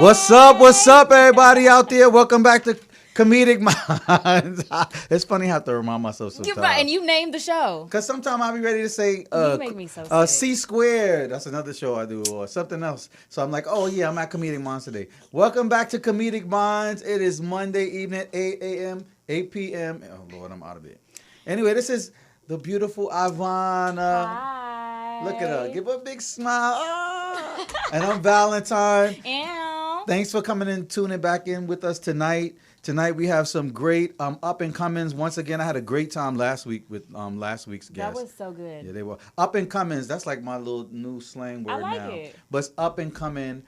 What's up, everybody out there? Welcome back to Comedic Mines. It's funny how to remind myself sometimes. You're right, and you named the show. Because sometimes I'll be ready to say you make me so sick. C Squared. That's another show I do, or something else. So I'm like, oh yeah, I'm at Comedic Mines today. Welcome back to Comedic Mines. It is Monday evening, 8 a.m., 8 p.m. Oh Lord, I'm out of it. Anyway, this is the beautiful Ivana. Hi. Look at her. Give her a big smile. Ah. And I'm Valentine. Ew. Thanks for coming in, tuning back in with us tonight. Tonight we have some great up and comings. Once again, I had a great time last week with last week's guest. That was so good. Yeah, they were up and comings. That's like my little new slang word I like now. it. But it's up and coming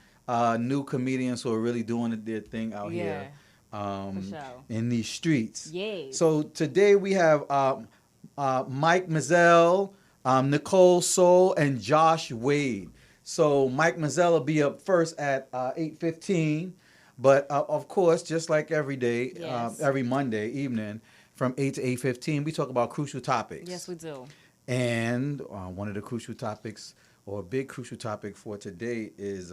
new comedians who are really doing their thing out here For sure. in these streets. Yay. So today we have Mike Mizzel, Nicole Soul, and Josh Wade. So Mike Mizell will be up first at 8:15, but of course, just like every day, Yes. every Monday evening from 8 to 8:15, we talk about crucial topics. Yes, we do. And one of the crucial topics, or a big crucial topic for today, is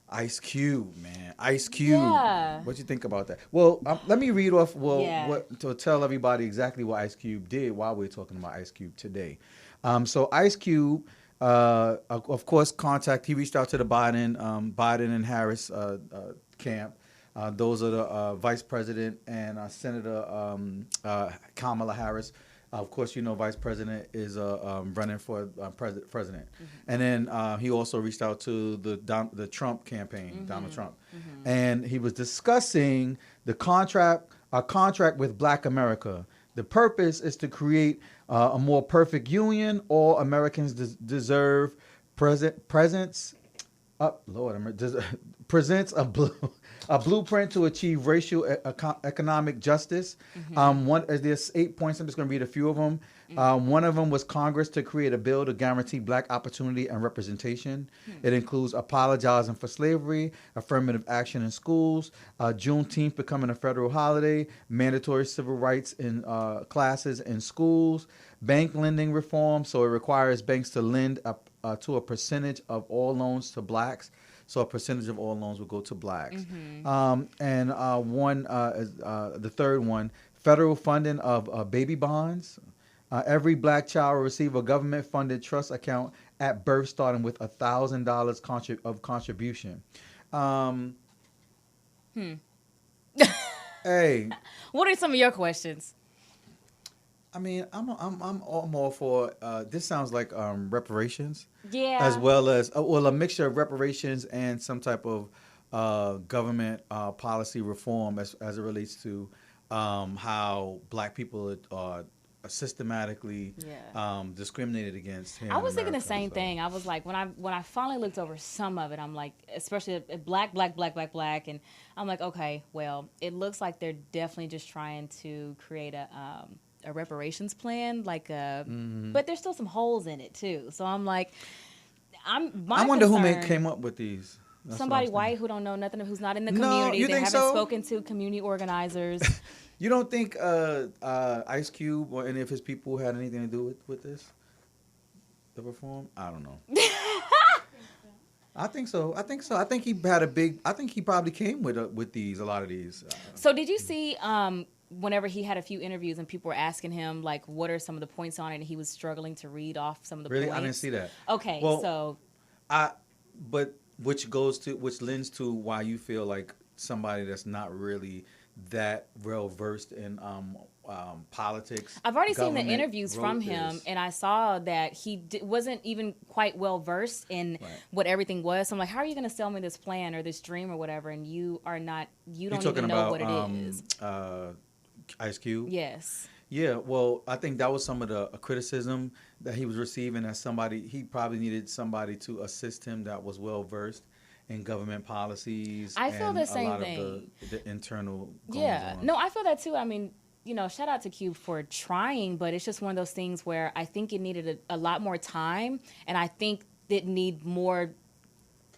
Ice Cube, man. Ice Cube. Yeah. What you think about that? Well, let me read off Yeah. to tell everybody exactly what Ice Cube did while we're talking about Ice Cube today. So Ice Cube. Of course, he reached out to the Biden and Harris camp. Those are the Vice President and Senator Kamala Harris. Of course, you know Vice President is running for president. Mm-hmm. And then he also reached out to the Trump campaign, mm-hmm. Donald Trump. Mm-hmm. And he was discussing a contract with Black America. The purpose is to create a more perfect union. All Americans deserve presents a blueprint to achieve racial economic justice. Mm-hmm. There's 8 points. I'm just going to read a few of them. Mm-hmm. One of them was Congress to create a bill to guarantee Black opportunity and representation. Mm-hmm. It includes apologizing for slavery, affirmative action in schools, Juneteenth becoming a federal holiday, mandatory civil rights in classes in schools, bank lending reform, so it requires banks to lend to a percentage of all loans to Blacks. So a percentage of all loans will go to Blacks. Mm-hmm. The third one, federal funding of baby bonds. Every Black child will receive a government-funded trust account at birth, starting with $1,000 of contribution. Hey, What are some of your questions? I mean, I'm all for. This sounds like reparations. Yeah. As well as a mixture of reparations and some type of government policy reform as it relates to how Black people are systematically discriminated against. Here I was in thinking the America, same so. thing. I was like, when I finally looked over some of it, I'm like, especially black, and I'm like, okay, well, it looks like they're definitely just trying to create a reparations plan, but there's still some holes in it too. So I'm like, I wonder who came up with these. That's somebody white who don't know nothing, who's not in the community. They haven't spoken to community organizers. You don't think Ice Cube or any of his people had anything to do with this? The reform? I don't know. I think so. I think he had I think he probably came with a lot of these. So did you see whenever he had a few interviews and people were asking him like what are some of the points on it, and he was struggling to read off some of the points? Really? I didn't see that. Okay, well, but which lends to why you feel like somebody that's not really that well versed in politics. I've already seen the interviews from him, and I saw that he wasn't even quite well versed in what everything was. So I'm like, how are you going to sell me this plan or this dream or whatever, and you don't even know what it is? Ice Cube? Yes. Yeah, well, I think that was some of the criticism that he was receiving as somebody. He probably needed somebody to assist him that was well versed in government policies. I feel the same a lot thing. Of the internal goings on. No, I feel that too. I mean, shout out to Cube for trying, but it's just one of those things where I think it needed a lot more time, and I think it need more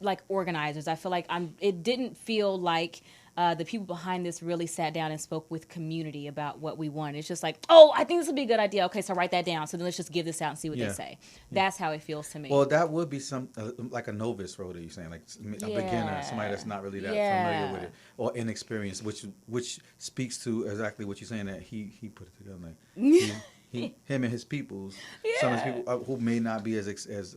like organizers. I feel like it didn't feel like the people behind this really sat down and spoke with community about what we want. It's just like, oh, I think this would be a good idea. Okay, so write that down. So then let's just give this out and see what they say. That's how it feels to me. Well, that would be some like a novice road, are you saying? Like a beginner, somebody that's not really that familiar with it or inexperienced, which speaks to exactly what you're saying, that he put it together. Like him and his peoples, some of his people who may not be as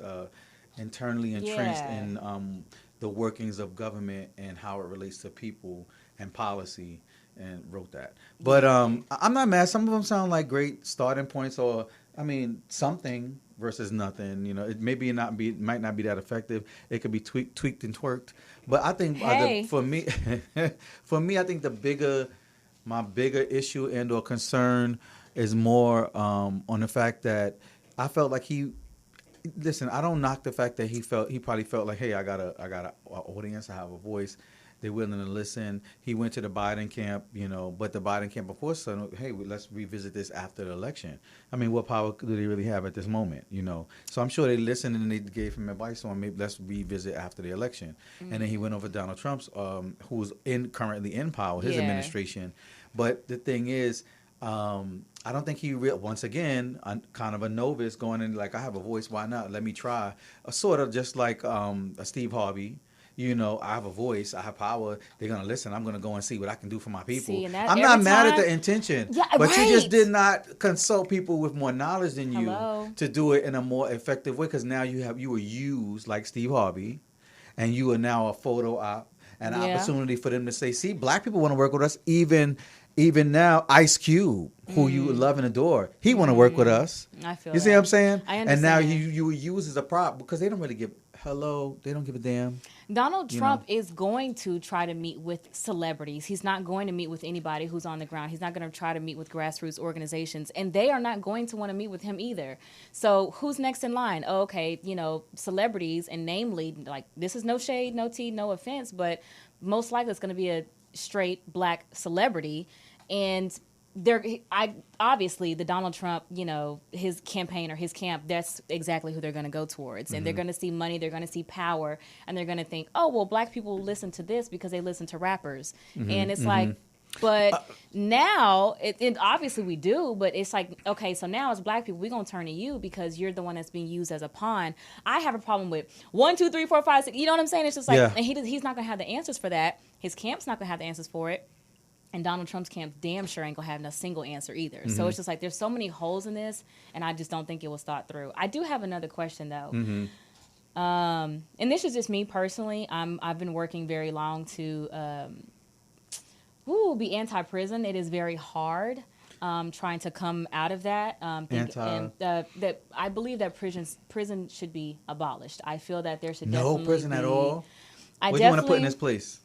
internally entrenched in the workings of government and how it relates to people and policy, and wrote that. But I'm not mad. Some of them sound like great starting points, or I mean something versus nothing. You know, it might not be that effective. It could be tweaked and twerked. But I think for me, I think my bigger issue and or concern is more on the fact that I felt like listen, I don't knock the fact that he probably felt like, hey, I got an audience, I have a voice, they're willing to listen. He went to the Biden camp, but the Biden camp, of course, said, hey, let's revisit this after the election. I mean, what power do they really have at this moment, So I'm sure they listened and they gave him advice on maybe let's revisit after the election. Mm-hmm. And then he went over Donald Trump's, who's currently in power, his administration. But the thing is, I don't think once again, kind of a novice going in like, I have a voice, why not? Let me try. Sort of just like a Steve Harvey. I have a voice, I have power. They're going to listen. I'm going to go and see what I can do for my people. I'm not mad at the intention. Yeah, but you just did not consult people with more knowledge than you to do it in a more effective way, because now you were used like Steve Harvey, and you are now a photo op, an opportunity for them to say, see, black people want to work with us. Even now, Ice Cube, who you love and adore, he want to work with us. I feel you see what I'm saying? I understand. And now you were used as a prop because they don't really they don't give a damn. Donald Trump is going to try to meet with celebrities. He's not going to meet with anybody who's on the ground. He's not going to try to meet with grassroots organizations, and they are not going to want to meet with him either. So who's next in line? Oh, okay, celebrities, and namely, like, this is no shade, no tea, no offense, but most likely it's going to be a straight black celebrity, and obviously the Donald Trump, his campaign or his camp, that's exactly who they're going to go towards. And they're going to see money, they're going to see power, and they're going to think, oh, well, black people listen to this because they listen to rappers. And it's like, but now, it obviously we do, but it's like, okay, so now as black people, we're going to turn to you because you're the one that's being used as a pawn. I have a problem with 1, 2, 3, 4, 5, 6. You know what I'm saying? It's just like, and he's not going to have the answers for that. His camp's not going to have the answers for it. And Donald Trump's camp damn sure ain't going to have no single answer either. Mm-hmm. So it's just like there's so many holes in this, and I just don't think it will thought through. I do have another question, though. Mm-hmm. And this is just me personally. I've been working very long to be anti-prison. It is very hard trying to come out of that. That I believe that prison should be abolished. I feel that there should definitely no prison at all. What do you want to put in its place?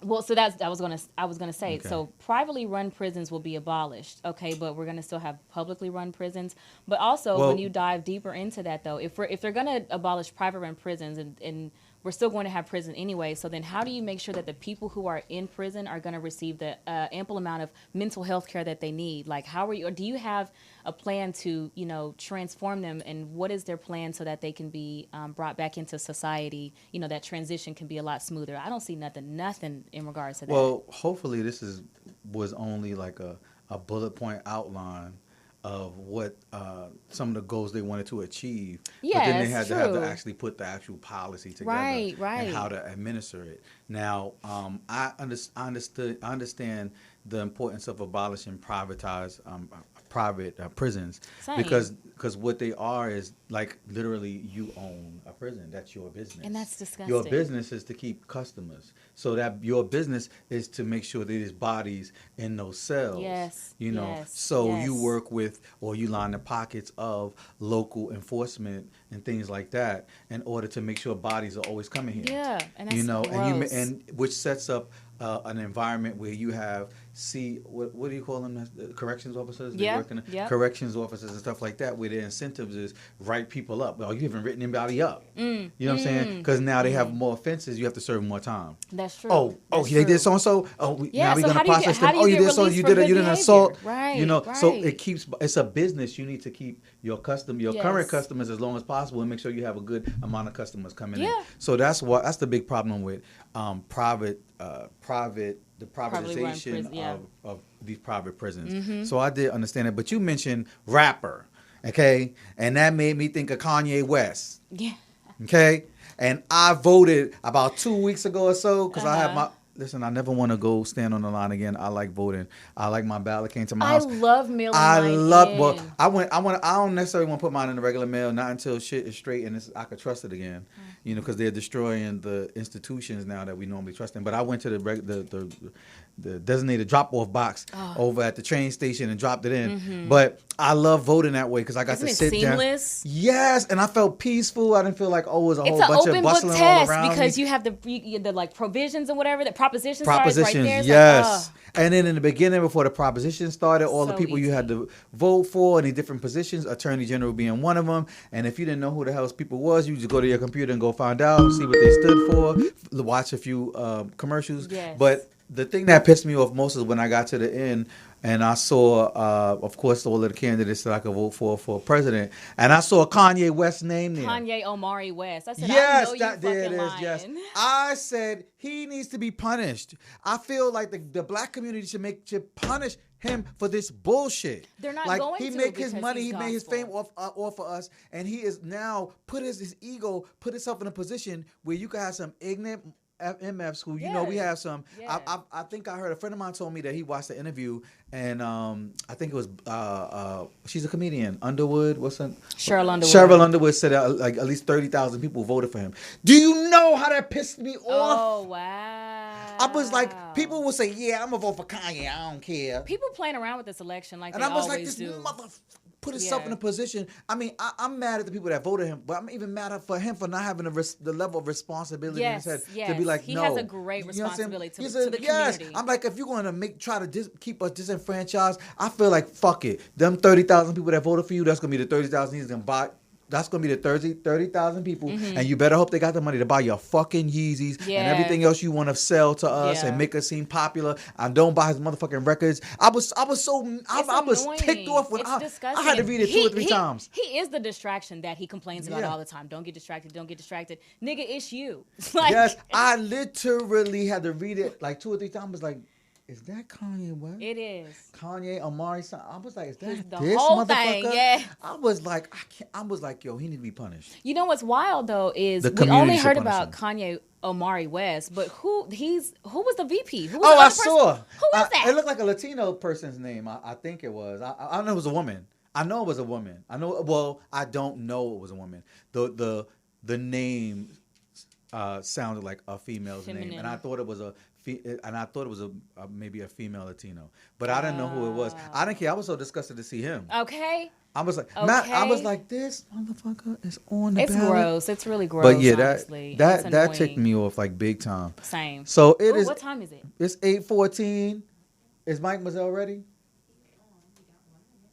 Well, so I was gonna say. Okay. So privately run prisons will be abolished, okay, but we're gonna still have publicly run prisons. But also, when you dive deeper into that, though, if they're gonna abolish private run prisons and we're still going to have prison anyway, so then how do you make sure that the people who are in prison are going to receive the ample amount of mental health care that they need? Like, or do you have a plan to, transform them, and what is their plan so that they can be brought back into society, that transition can be a lot smoother? I don't see nothing in regards to that. Well, hopefully this was only like a bullet point outline of what some of the goals they wanted to achieve. Yeah, but then they had to have to actually put the actual policy together right. and how to administer it. Now, I understand the importance of abolishing private prisons. Same. because what they are is like literally you own a prison. That's your business. And that's disgusting. Your business is to keep customers. So that your business is to make sure that there's bodies in those cells. Yes. So you work with or you line the pockets of local enforcement and things like that in order to make sure bodies are always coming here. Yeah. And that's gross. and which sets up an environment where you have what do you call them? Corrections officers? Corrections officers and stuff like that, where their incentives is write people up. Well, you haven't written anybody up. You know what I'm saying? Because now they have more offenses. You have to serve more time. That's true. They did so and so. Now we're gonna process them. You did so. You did an assault. Right. So it's a business. You need to keep your current customers as long as possible and make sure you have a good amount of customers coming in. So that's the big problem with private the privatization yeah. of these private prisons. Mm-hmm. So I did understand it. But you mentioned rapper, okay, and that made me think of Kanye West. Yeah. Okay, and I voted about 2 weeks ago or so because I have Uh-huh. my. Listen, I never want to go stand on the line again. I like voting. I like my ballot came to my house. I love mailing I mine love. Well, in. I don't necessarily want to put mine in the regular mail. Not until shit is straight and I could trust it again. You know, because they're destroying the institutions now that we normally trust in. But I went to the designated drop off box over at the train station and dropped it in. Mm-hmm. But I love voting that way because I got Isn't to it sit seamless? down. Yes, and I felt peaceful. I didn't feel like it was a It's whole an bunch of open book bustling all test around because me. you have the like provisions and whatever, that propositions right Propositions, there. It's yes. like, And then in the beginning, before the proposition started, all the So people you had to vote for in the different positions, Attorney General being one of them. And if you didn't know who the hell's people was, you just go to your computer and go find out, see what they stood for, watch a few commercials. Yes. But the thing that pissed me off most is when I got to the end and I saw, of course, all of the candidates that I could vote for president. And I saw Kanye West's name there. Kanye Omari West. I said, Yes, I know that you there it fucking is. lying. Yes, I said he needs to be punished. I feel like the black community should punish him for this bullshit. They're not like going he to make his because money, he's he made his fame gospel. off of us, and he is now put his ego, put himself in a position where you can have some ignorant MFs who, you know, we Yes. have some. Yes. I think I heard a friend of mine told me that he watched the interview, and I think it was she's a comedian, Underwood. What's her? Cheryl Underwood. Cheryl Underwood said that, like at least 30,000 people voted for him. Do you know how that pissed me off? Oh, wow. I was like, people will say, "Yeah, I'm gonna vote for Kanye. I don't care." People playing around with this election like And they I was always like, "This do. mother put himself Yeah. in a position." I mean, I'm mad at the people that voted him, but I'm even mad for him for not having the level of responsibility Yes, in his head yes. to be like, He "No." has a great You know what I'm saying? responsibility to He's the yes. community. I'm like, if you're going to try to keep us disenfranchised, I feel like fuck it. Them 30,000 people that voted for you, that's gonna be the 30,000 he's gonna buy. That's going to be the 30,000 people, and you better hope they got the money to buy your fucking Yeezys and Yeah. everything else you want to sell to us Yeah. and make us seem popular. And don't buy his motherfucking records. I was ticked off when It's I disgusting. had to read it two or three times. He is the distraction that he complains about Yeah. all the time. Don't get distracted. Don't get distracted. Nigga, it's you. Like, Yes, I literally had to read it like 2 or 3 times. I was like, is that Kanye West? it is. Kanye Omari. I was like, is that The this whole motherfucker? thing, yeah. I was like, I was like, yo, he need to be punished. You know what's wild though is The we community only should heard punish about him. Kanye Omari West, but who was the VP? Who was Oh, the I other person? saw. Who was that? It looked like a Latino person's name. I think it was. I know it was a woman. I know it was a woman. I know. Well, I don't know it was a woman. The name sounded like a female's name, Feminine. and I thought it was maybe a female Latino, but I didn't know who it was. I didn't care. I was so disgusted to see him. Okay. I was like, Matt, I was Okay. like, this motherfucker is on the It's ballot. gross. It's really gross. But yeah, honestly. that It's ticked annoying. me off like big time. Same. So it Ooh, is. what time is it? It's 8:14. Is Mike Mizell ready?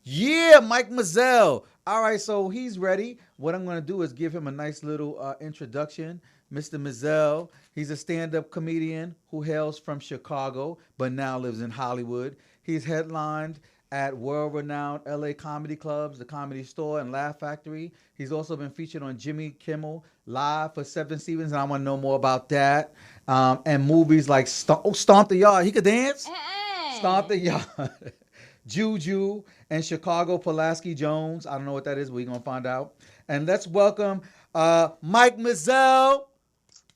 Yeah, Mike Mizell. All right, so he's ready. What I'm going to do is give him a nice little introduction. Mr. Mizell, he's a stand-up comedian who hails from Chicago, but now lives in Hollywood. He's headlined at world-renowned LA comedy clubs, the Comedy Store, and Laugh Factory. He's also been featured on Jimmy Kimmel Live for 7 seasons, and I want to know more about that. And movies like Stomp the Yard. He could dance? Stomp the Yard. Juju and Chicago Pulaski Jones. I don't know what that is. We're going to find out. And let's welcome Mike Mizell.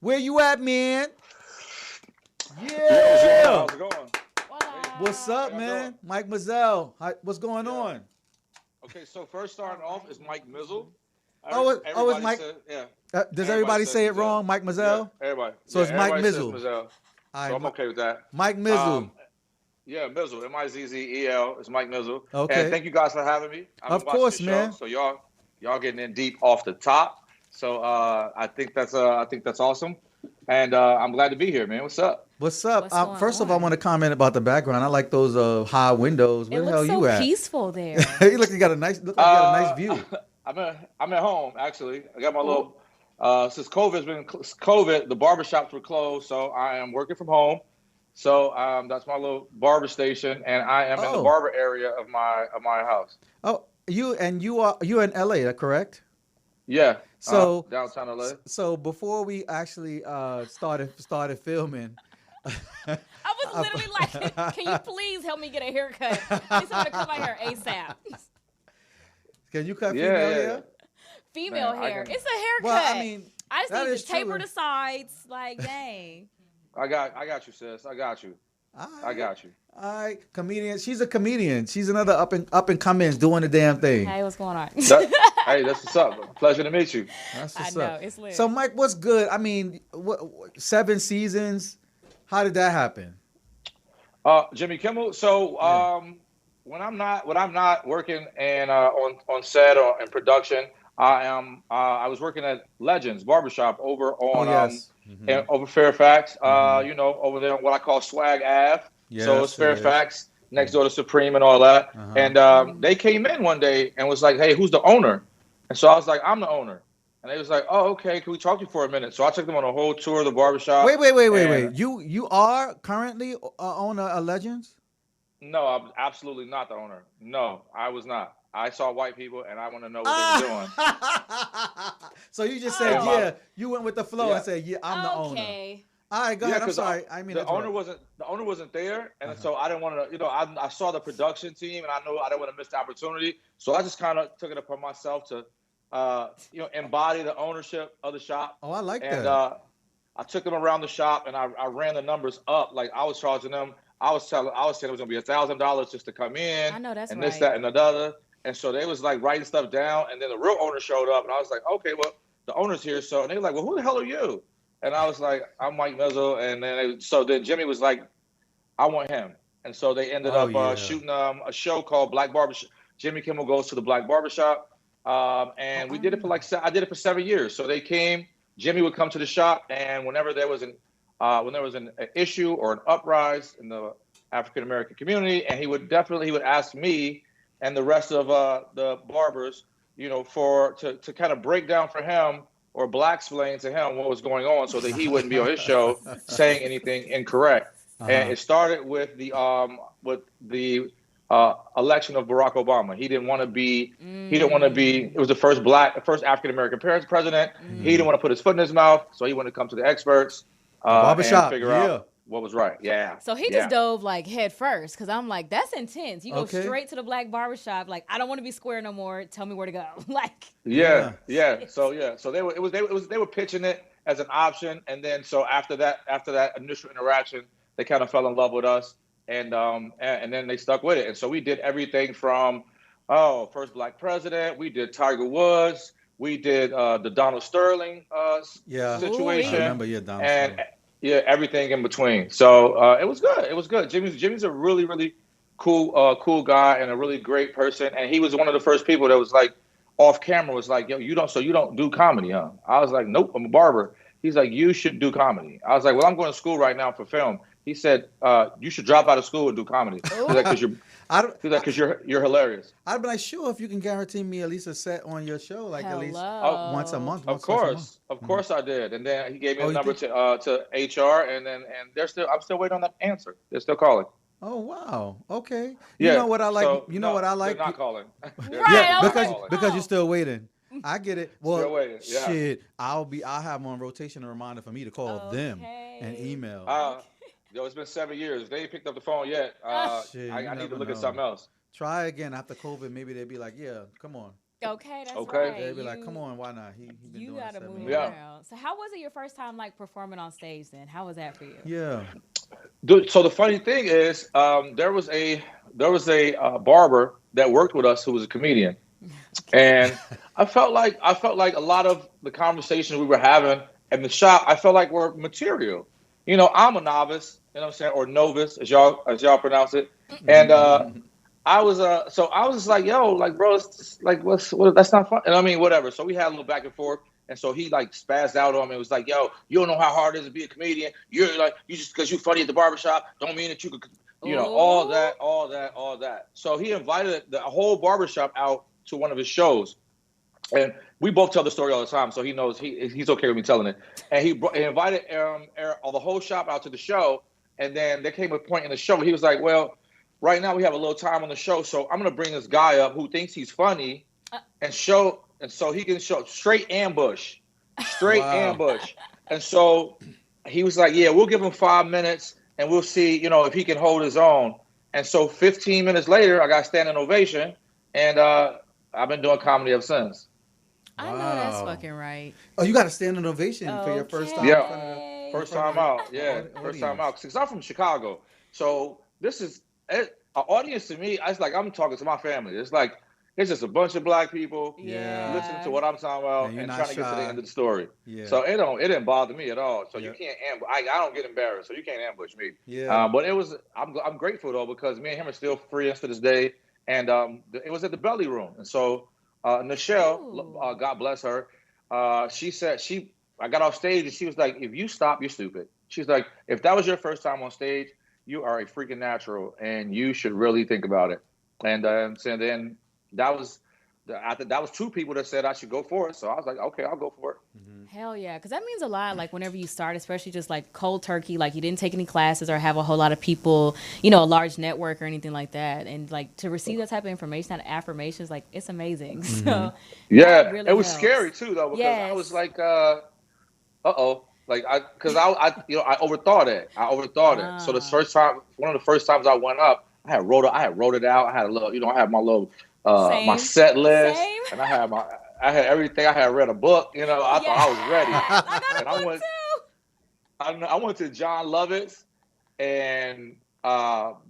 Where you at, man? Yeah. How's it going? What's up, How y'all man? doing? Mike Mizell. What's going on? Okay, so first starting off is Mike Mizzel. It's Everybody Mike. said- yeah. Does everybody says say it Mizell. wrong? Mike Mizell? Yeah, everybody. So it's Mike everybody says Mizzel. Mizell. All right, So I'm okay with that. Mike Mizell. Yeah, Mizzel. Mizzel. It's Mike Mizzel. Okay. And thank you guys for having me. I've been Of watching course, the show, man. So y'all getting in deep off the top. So I think that's awesome. And I'm glad to be here, man. What's up? What's up? What's going First of all, I on? want to comment about the background. I like those high windows. Where It the hell looks you so at? peaceful there. You got a nice view. I'm at home actually. I got my little. Since COVID, the barbershops were closed, so I am working from home. So that's my little barber station, and I am in the barber area of my house. Oh, you're in LA, correct? Yeah. So downtown LA. So before we actually started filming, I was literally like, can you please help me get a haircut? I need someone to cut my hair ASAP. Can you cut female hair? Female hair. It's a haircut. Well, I mean, I just need to taper true. the sides. Like, dang. I got you, sis. I got you. I got you. All right, comedian. She's a comedian. She's another up and coming, doing the damn thing. Hey, what's going on? Hey, that's what's up. Pleasure to meet you. That's I what's know, up. it's lit. So, Mike, what's good? I mean, 7 seasons. How did that happen? Jimmy Kimmel. So when I'm not working and on set or in production, I was working at Legends Barbershop over on over Fairfax. Over there on what I call Swag Ave. Yes, so it's Fairfax next door to Supreme and all that. And they came in one day and was like, "Hey, who's the owner?" And so I was like, "I'm the owner." And they was like, "Oh, okay. Can we talk to you for a minute?" So I took them on a whole tour of the barbershop. Wait. You are currently owner of Legends? No, I'm absolutely not the owner. No, I was not. I saw white people and I want to know what they were doing. So you just said, you went with the flow and said, I'm the owner. Okay. All right, go ahead. I'm sorry. The owner wasn't there, and so I didn't want to. I saw the production team, and I know I didn't want to miss the opportunity. So I just kind of took it upon myself to, embody the ownership of the shop. Oh, I like that. And I took them around the shop, and I ran the numbers up. Like I was charging them. I was saying it was gonna be $1,000 just to come in. I know that's and right. this, that, and the other. And so they was like writing stuff down, and then the real owner showed up, and I was like, okay, well, the owner's here. So and they were like, well, who the hell are you? And I was like, I'm Mike Mizzel. And then Jimmy was like, I want him. And so they ended up shooting a show called Black Barbershop. Jimmy Kimmel Goes to the Black Barbershop. And we did it for I did it for 7 years. So they came, Jimmy would come to the shop, and whenever there was an issue or an uprise in the African American community, and he would ask me and the rest of the barbers, to kind of break down for him or black-explain to him what was going on so that he wouldn't be on his show saying anything incorrect. And it started with the election of Barack Obama. He didn't want to be. It was the first African American president. He didn't want to put his foot in his mouth, so he wanted to come to the experts and figure out what was right. Yeah. So he just dove like head first, because I'm like, that's intense. You go straight to the black barbershop. Like, I don't want to be square no more. Tell me where to go. Like. Yeah. So they were pitching it as an option, and then so after that initial interaction, they kind of fell in love with us, and then they stuck with it. And so we did everything from first black president. We did Tiger Woods. We did the Donald Sterling situation. I remember, Donald Sterling. Everything in between. So it was good. It was good. Jimmy's a really, really cool guy and a really great person. And he was one of the first people that was like off camera was like, yo, you don't do comedy, huh? I was like, nope, I'm a barber. He's like, you should do comedy. I was like, well, I'm going to school right now for film. He said, you should drop out of school and do comedy. Because you're hilarious. I'd be like, sure, if you can guarantee me at least a set on your show, like at least once a month. Of course I did. And then he gave me a number to HR, and I'm still waiting on that answer. They're still calling. Oh wow. Okay. You know what I like? So, what I like? They're not calling. Because you're still waiting. I get it. Well, still waiting. Yeah. Shit, I'll have them on rotation, a reminder for me to call them and email. It's been 7 years. If they ain't picked up the phone yet, I need to look at something else. Try again after COVID. Maybe they'd be like, yeah, come on. Okay, that's okay. right. They'd be like, come on, why not? He been you doing gotta move 7 years. around. So how was it your first time like performing on stage then? How was that for you? Yeah. So the funny thing is, there was a barber that worked with us who was a comedian, and I felt like a lot of the conversations we were having in the shop, I felt like were material. I'm a novice, what I'm saying, or novice, as y'all pronounce it, and I was just like, yo, like, bro, it's like, that's not fun. And I mean, whatever. So we had a little back and forth. And so he like spazzed out on me. It was like, yo, you don't know how hard it is to be a comedian. You're like, you just because you're funny at the barbershop don't mean that you could, all that. So he invited the whole barbershop out to one of his shows. And we both tell the story all the time, so he knows he's okay with me telling it. And he invited the whole shop out to the show. And then there came a point in the show where he was like, well, right now we have a little time on the show, so I'm going to bring this guy up who thinks he's funny and so he can show straight ambush. And so he was like, yeah, we'll give him 5 minutes and we'll see, if he can hold his own. And so 15 minutes later, I got a standing ovation, and I've been doing comedy ever since. I know that's fucking right. Oh, you got a standing ovation for your first time in front of Okay. First time out. Yeah, first time out. Because I'm from Chicago. So this is an audience to me. It's like I'm talking to my family. It's just a bunch of black people listening to what I'm talking about and trying to get to the end of the story. Yeah. So it didn't bother me at all. So you can't ambush. I don't get embarrassed. So you can't ambush me. Yeah. But I'm grateful though, because me and him are still friends to this day. And it was at the Belly Room. And so Nichelle, God bless her, she said I got off stage and she was like, if you stop, you're stupid. She's like, if that was your first time on stage, you are a freaking natural and you should really think about it. And so then that was 2 people that said I should go for it. So I was like, okay, I'll go for it. Mm-hmm. Hell yeah. Because that means a lot. Like whenever you start, especially just like cold turkey, like you didn't take any classes or have a whole lot of people, a large network or anything like that. And like to receive that type of information, that affirmations, like it's amazing. Mm-hmm. So yeah, really it was scary too though, because I was like, uh-oh. Like I overthought it. So one of the first times I went up, I wrote it out. I had a little, I had my little my set list. Same. And I had everything. I had read a book, I thought I was ready. I got a book too. I went to John Lovett's, and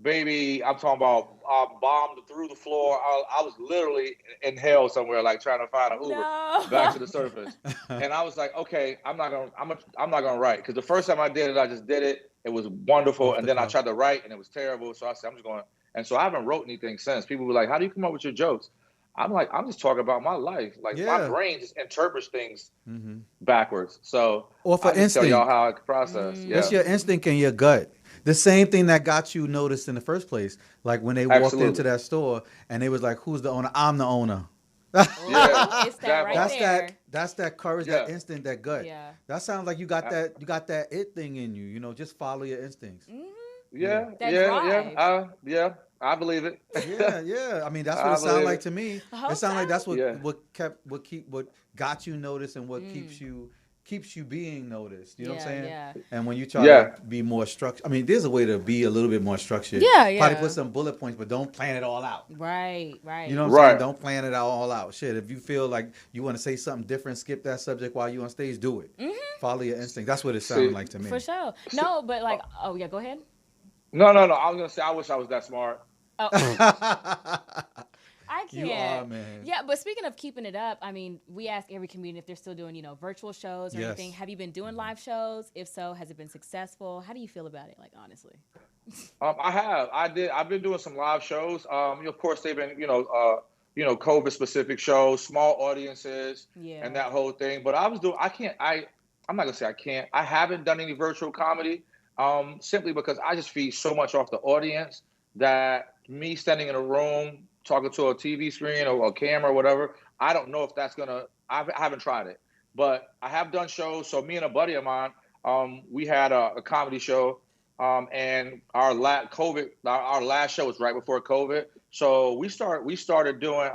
baby, I'm talking about bombed through the floor. I was literally in hell somewhere, like trying to find an Uber back to the surface. And I was like, okay, I'm not gonna write, because the first time I did it, I just did it. It was wonderful, and then I tried to write, and it was terrible. So I said, I'm just going. And so I haven't wrote anything since. People were like, how do you come up with your jokes? I'm like, I'm just talking about my life. Like my brain just interprets things backwards. So or for instinct, tell y'all how I process. Yeah. It's your instinct and your gut. The same thing that got you noticed in the first place. Like when they walked into that store and they was like, who's the owner? I'm the owner. It's that right there. That's that courage, that instinct, that gut. Yeah. That sounds like you got that it thing in you. Just follow your instincts. Mm-hmm. Yeah. I believe it. Yeah. I mean, that's what it sounds like to me. It sounds like that's what got you noticed and what keeps you being noticed. You know what I'm saying? Yeah. And when you try to be more structured, I mean, there's a way to be a little bit more structured. Yeah. Probably put some bullet points, but don't plan it all out. Right. You know what I'm saying? Don't plan it all out. Shit, if you feel like you want to say something different, skip that subject while you're on stage, do it. Mm-hmm. Follow your instinct. That's what it sounds like to me. For sure. No, but like, go ahead. No. I was gonna say, I wish I was that smart. Oh. I can't. You are, man. Yeah, but speaking of keeping it up, I mean, we ask every comedian if they're still doing, virtual shows or anything. Have you been doing live shows? If so, has it been successful? How do you feel about it? Like, honestly. I have. I've been doing some live shows. Of course, they've been, COVID specific shows, small audiences, and that whole thing. But I'm not gonna say I can't. I haven't done any virtual comedy, simply because I just feed so much off the audience that me standing in a room talking to a TV screen or a camera or whatever, I don't know if that's gonna. I haven't tried it, but I have done shows. So me and a buddy of mine, we had a comedy show, and our last show was right before COVID. So we started doing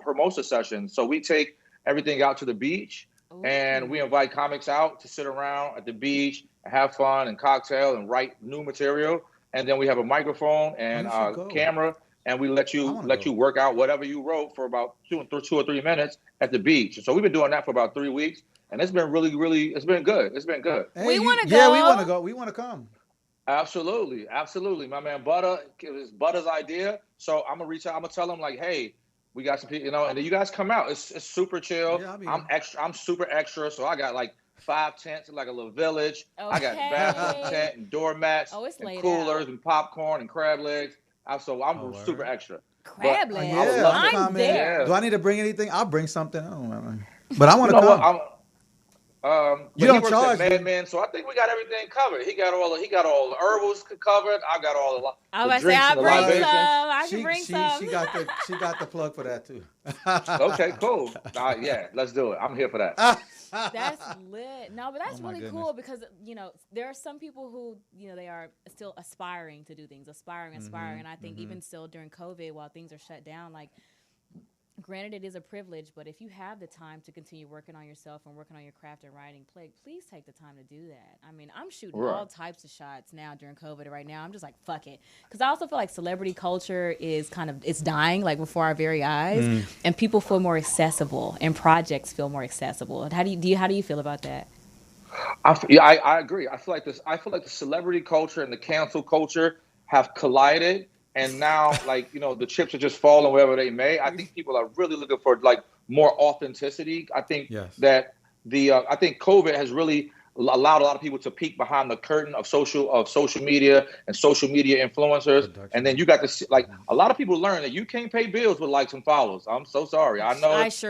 Hermosa sessions. So we take everything out to the beach, and we invite comics out to sit around at the beach and have fun and cocktail and write new material. And then we have a microphone and a camera, and we let you work out whatever you wrote for about 2 or 3 minutes at the beach. So we've been doing that for about 3 weeks, and it's been really, really, it's been good. It's been good. Hey, we want to go. Yeah, we want to go. We want to come. Absolutely. My man Butter, it was Butter's idea. So I'm gonna reach out. I'm gonna tell him like, hey, we got some people, and then you guys come out. It's super chill. Yeah, I'm super extra. So I got like 5 tents in like a little village. Okay. I got bathroom tent and doormats and coolers and popcorn and crab legs. So I'm super extra. Crab legs. I'm there. Yeah. Do I need to bring anything? I'll bring something. I don't know. But I want to come. You don't charge, man. So I think we got everything covered. He got all the herbals covered. I got all the drinks and the libations. I can bring some. She got the plug for that too. Okay, cool. Yeah, let's do it. I'm here for that. That's lit. No, but that's really cool because there are some people who they are still aspiring to do things, aspiring, and I think even still during COVID, while things are shut down, like granted, it is a privilege, but if you have the time to continue working on yourself and working on your craft and writing, please take the time to do that. I mean, I'm shooting all types of shots now during COVID. Right now, I'm just like, fuck it, because I also feel like celebrity culture is it's dying like before our very eyes, and people feel more accessible, and projects feel more accessible. And how do you feel about that? I agree. I feel like the celebrity culture and the cancel culture have collided, and now the chips are just falling wherever they may. I think people are really looking for more authenticity. I think that I think COVID has really allowed a lot of people to peek behind the curtain of social media and social media influencers. And then you got to see, a lot of people learn that you can't pay bills with likes and follows. I'm so sorry. I know it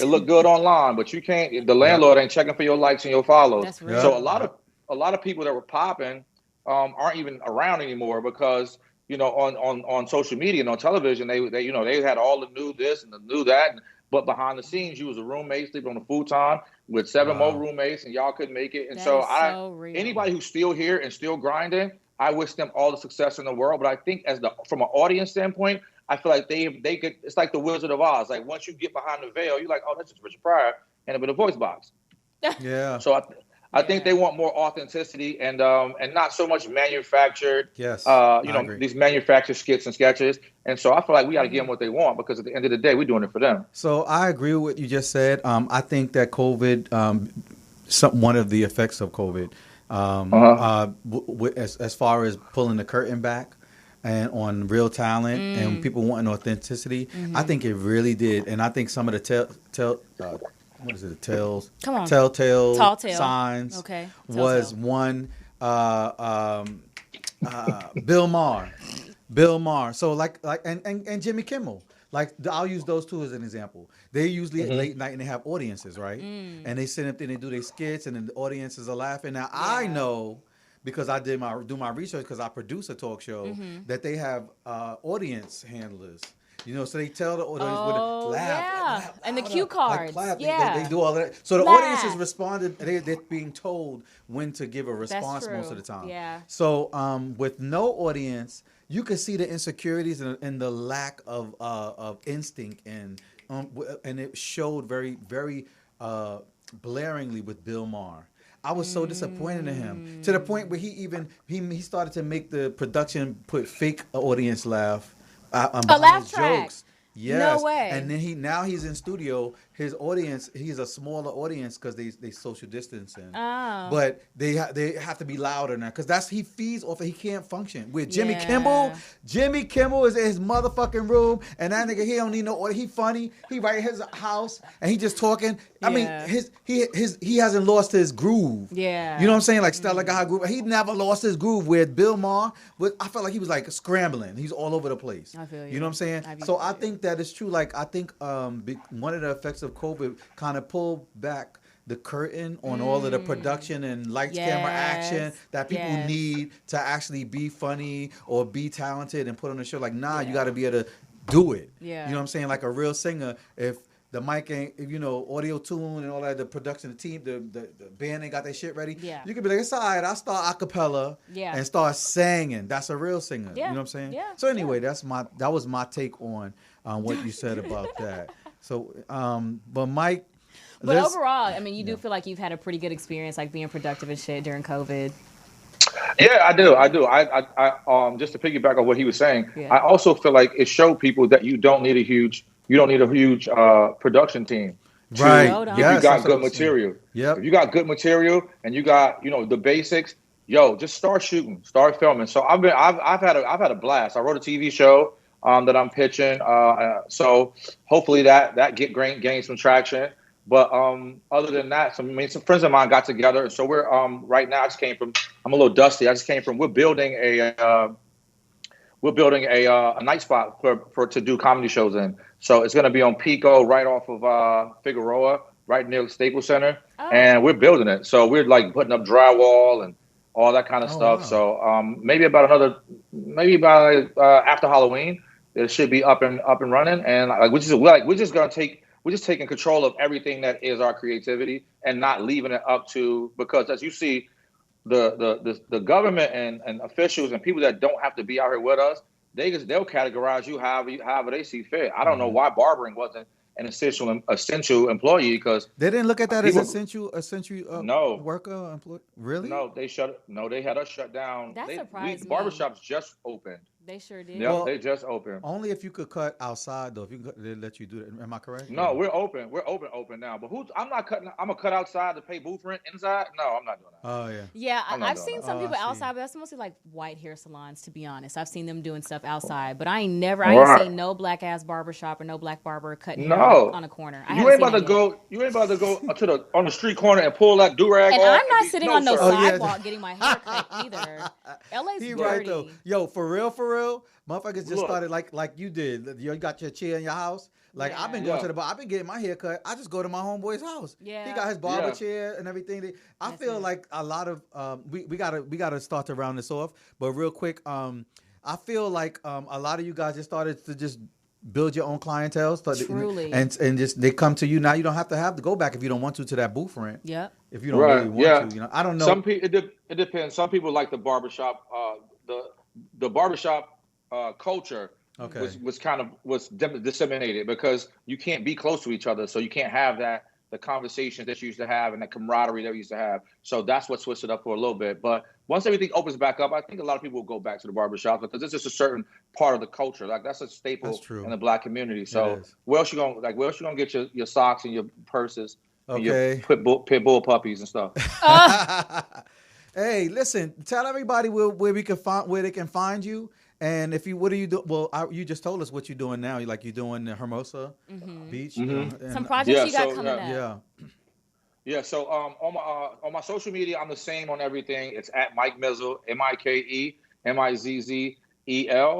look good online, but you can't. The landlord ain't checking for your likes and your follows. That's real. So a lot of people that were popping aren't even around anymore because on social media and on television they had all the new this and the new that, but behind the scenes you was a roommate sleeping on a futon with 7 more roommates and y'all couldn't make it. And anybody who's still here and still grinding, I wish them all the success in the world. But I think from an audience standpoint, I feel like they could. It's like the Wizard of Oz. Like once you get behind the veil, you're like, oh, that's just Richard Pryor and with a voice box. Yeah. So I think they want more authenticity and not so much manufactured. Yes. These manufactured skits and sketches. And so I feel like we got to give them what they want, because at the end of the day, we're doing it for them. So I agree with what you just said. I think that COVID, one of the effects of COVID, as far as pulling the curtain back and on real talent and people wanting authenticity, I think it really did. And I think some of the telltale signs was one, Bill Maher. So and Jimmy Kimmel. I'll use those two as an example. They usually at late night and they have audiences, right? And they sit up there and they do their skits and then the audiences are laughing. Now I know, because I do my research, because I produce a talk show, that they have audience handlers. So they tell the audience with a laugh, and the cue cards. They do all that. So the audience is responded. They're being told when to give a response most of the time. Yeah. So with no audience, you can see the insecurities and the lack of instinct, and it showed very, very blaringly with Bill Maher. I was so disappointed in him, to the point where he started to make the production put fake audience laugh. A laugh track. Jokes. Yes. No way. And then he's in studio. His audience, he's a smaller audience because they social distancing. Oh. But they have to be louder now because he feeds off. He can't function. With Jimmy Kimmel is in his motherfucking room, and that nigga, he don't need no order. He funny. He right in his house, and he just talking. I mean, he hasn't lost his groove. Yeah. You know what I'm saying? Like Stella got her groove. He never lost his groove. With Bill Maher, I felt like he was like scrambling. He's all over the place. I feel you. You know what I'm saying? So I think that it's true. Like I think one of the effects of COVID kind of pulled back the curtain on all of the production and lights, camera, action that people need to actually be funny or be talented and put on a show. Like, you got to be able to do it. Yeah. You know what I'm saying? Like a real singer, if the mic ain't, audio tune and all that, the production, the team, the band ain't got their shit ready. Yeah. You could be like, it's all right, I'll start a cappella and start singing. That's a real singer. Yeah. You know what I'm saying? Yeah. So anyway, that was my take on what you said about that. So, but Mike. But overall, I mean, you do feel like you've had a pretty good experience, like being productive and shit during COVID. Yeah, I do. I just to piggyback on what he was saying, I also feel like it showed people that you don't need a huge production team. Right. If you got good material. If you got good material and you got, the basics, just start shooting, start filming. So I've had a blast. I wrote a TV show that I'm pitching. So hopefully that gain some traction. But other than that, some friends of mine got together. So we're right now. I'm a little dusty. We're building a night spot to do comedy shows in. So it's going to be on Pico, right off of Figueroa, right near the Staples Center, and we're building it. So we're like putting up drywall and all that kind of stuff. Wow. So maybe after Halloween, it should be up and running. And we're just taking control of everything that is our creativity and not leaving it up to, because as you see, the government and officials and people that don't have to be out here with us, they'll categorize you however they see fit. I don't know why barbering wasn't an essential employee, because They didn't look at that as people, essential no, worker employee. Really? no, they had us shut down. That surprised The me. barbershops just opened. They sure did. Yep, Well, they just opened. only if you could cut outside though. If you could, they let you do that. Am I correct? No, we're open. We're open now. But I'm not cutting. I'm gonna cut outside to pay booth rent inside. No, I'm not doing that. Oh yeah. Yeah, I'm not I've doing seen that. some Oh, people I see. outside, but that's mostly like white hair salons, to be honest. I've seen them doing stuff outside, but I ain't Right. seen no black ass barber shop or no black barber cutting hair No, on a corner. you ain't about to go. You ain't about to go on the street corner and pull that do rag And off. I'm not sitting on no sir. Oh, yeah. sidewalk getting my hair cut either. LA's He dirty. right though. Yo, for real, motherfuckers just Look. started like you did. You got your chair in your house. Like I've been going Yeah. to the bar. I've been getting my hair cut. I just go to my homeboy's house. Yeah. He got his barber Yeah. chair and everything. I That's feel it. like a lot of we gotta start to round this off. But real quick, I feel like a lot of you guys just started to just build your own clientele. Truly. And just they come to you now. You don't have to go back if you don't want to that booth rent. Yep. If you don't Right, really want yeah. to, I don't know. Some people it depends. Some people like the barbershop. The barbershop culture Okay. was disseminated because you can't be close to each other, so you can't have the conversations that you used to have and the camaraderie that we used to have. So that's what switched it up for a little bit. But once everything opens back up, I think a lot of people will go back to the barbershop because it's just a certain part of the culture. Like that's a staple That's true. in the Black community. So is. where else you gonna get your socks and your purses and your Okay. pit bull puppies and stuff? Hey, listen, tell everybody where we can find where they can find you. And if you, what do you do? Well, you just told us what you're doing now. You're doing the Hermosa Beach. Mhm. Some projects Yeah, you got so, coming yeah. up. Yeah. Yeah, so on my social media, I'm the same on everything. It's at Mike Mizzel, MikeMizzell.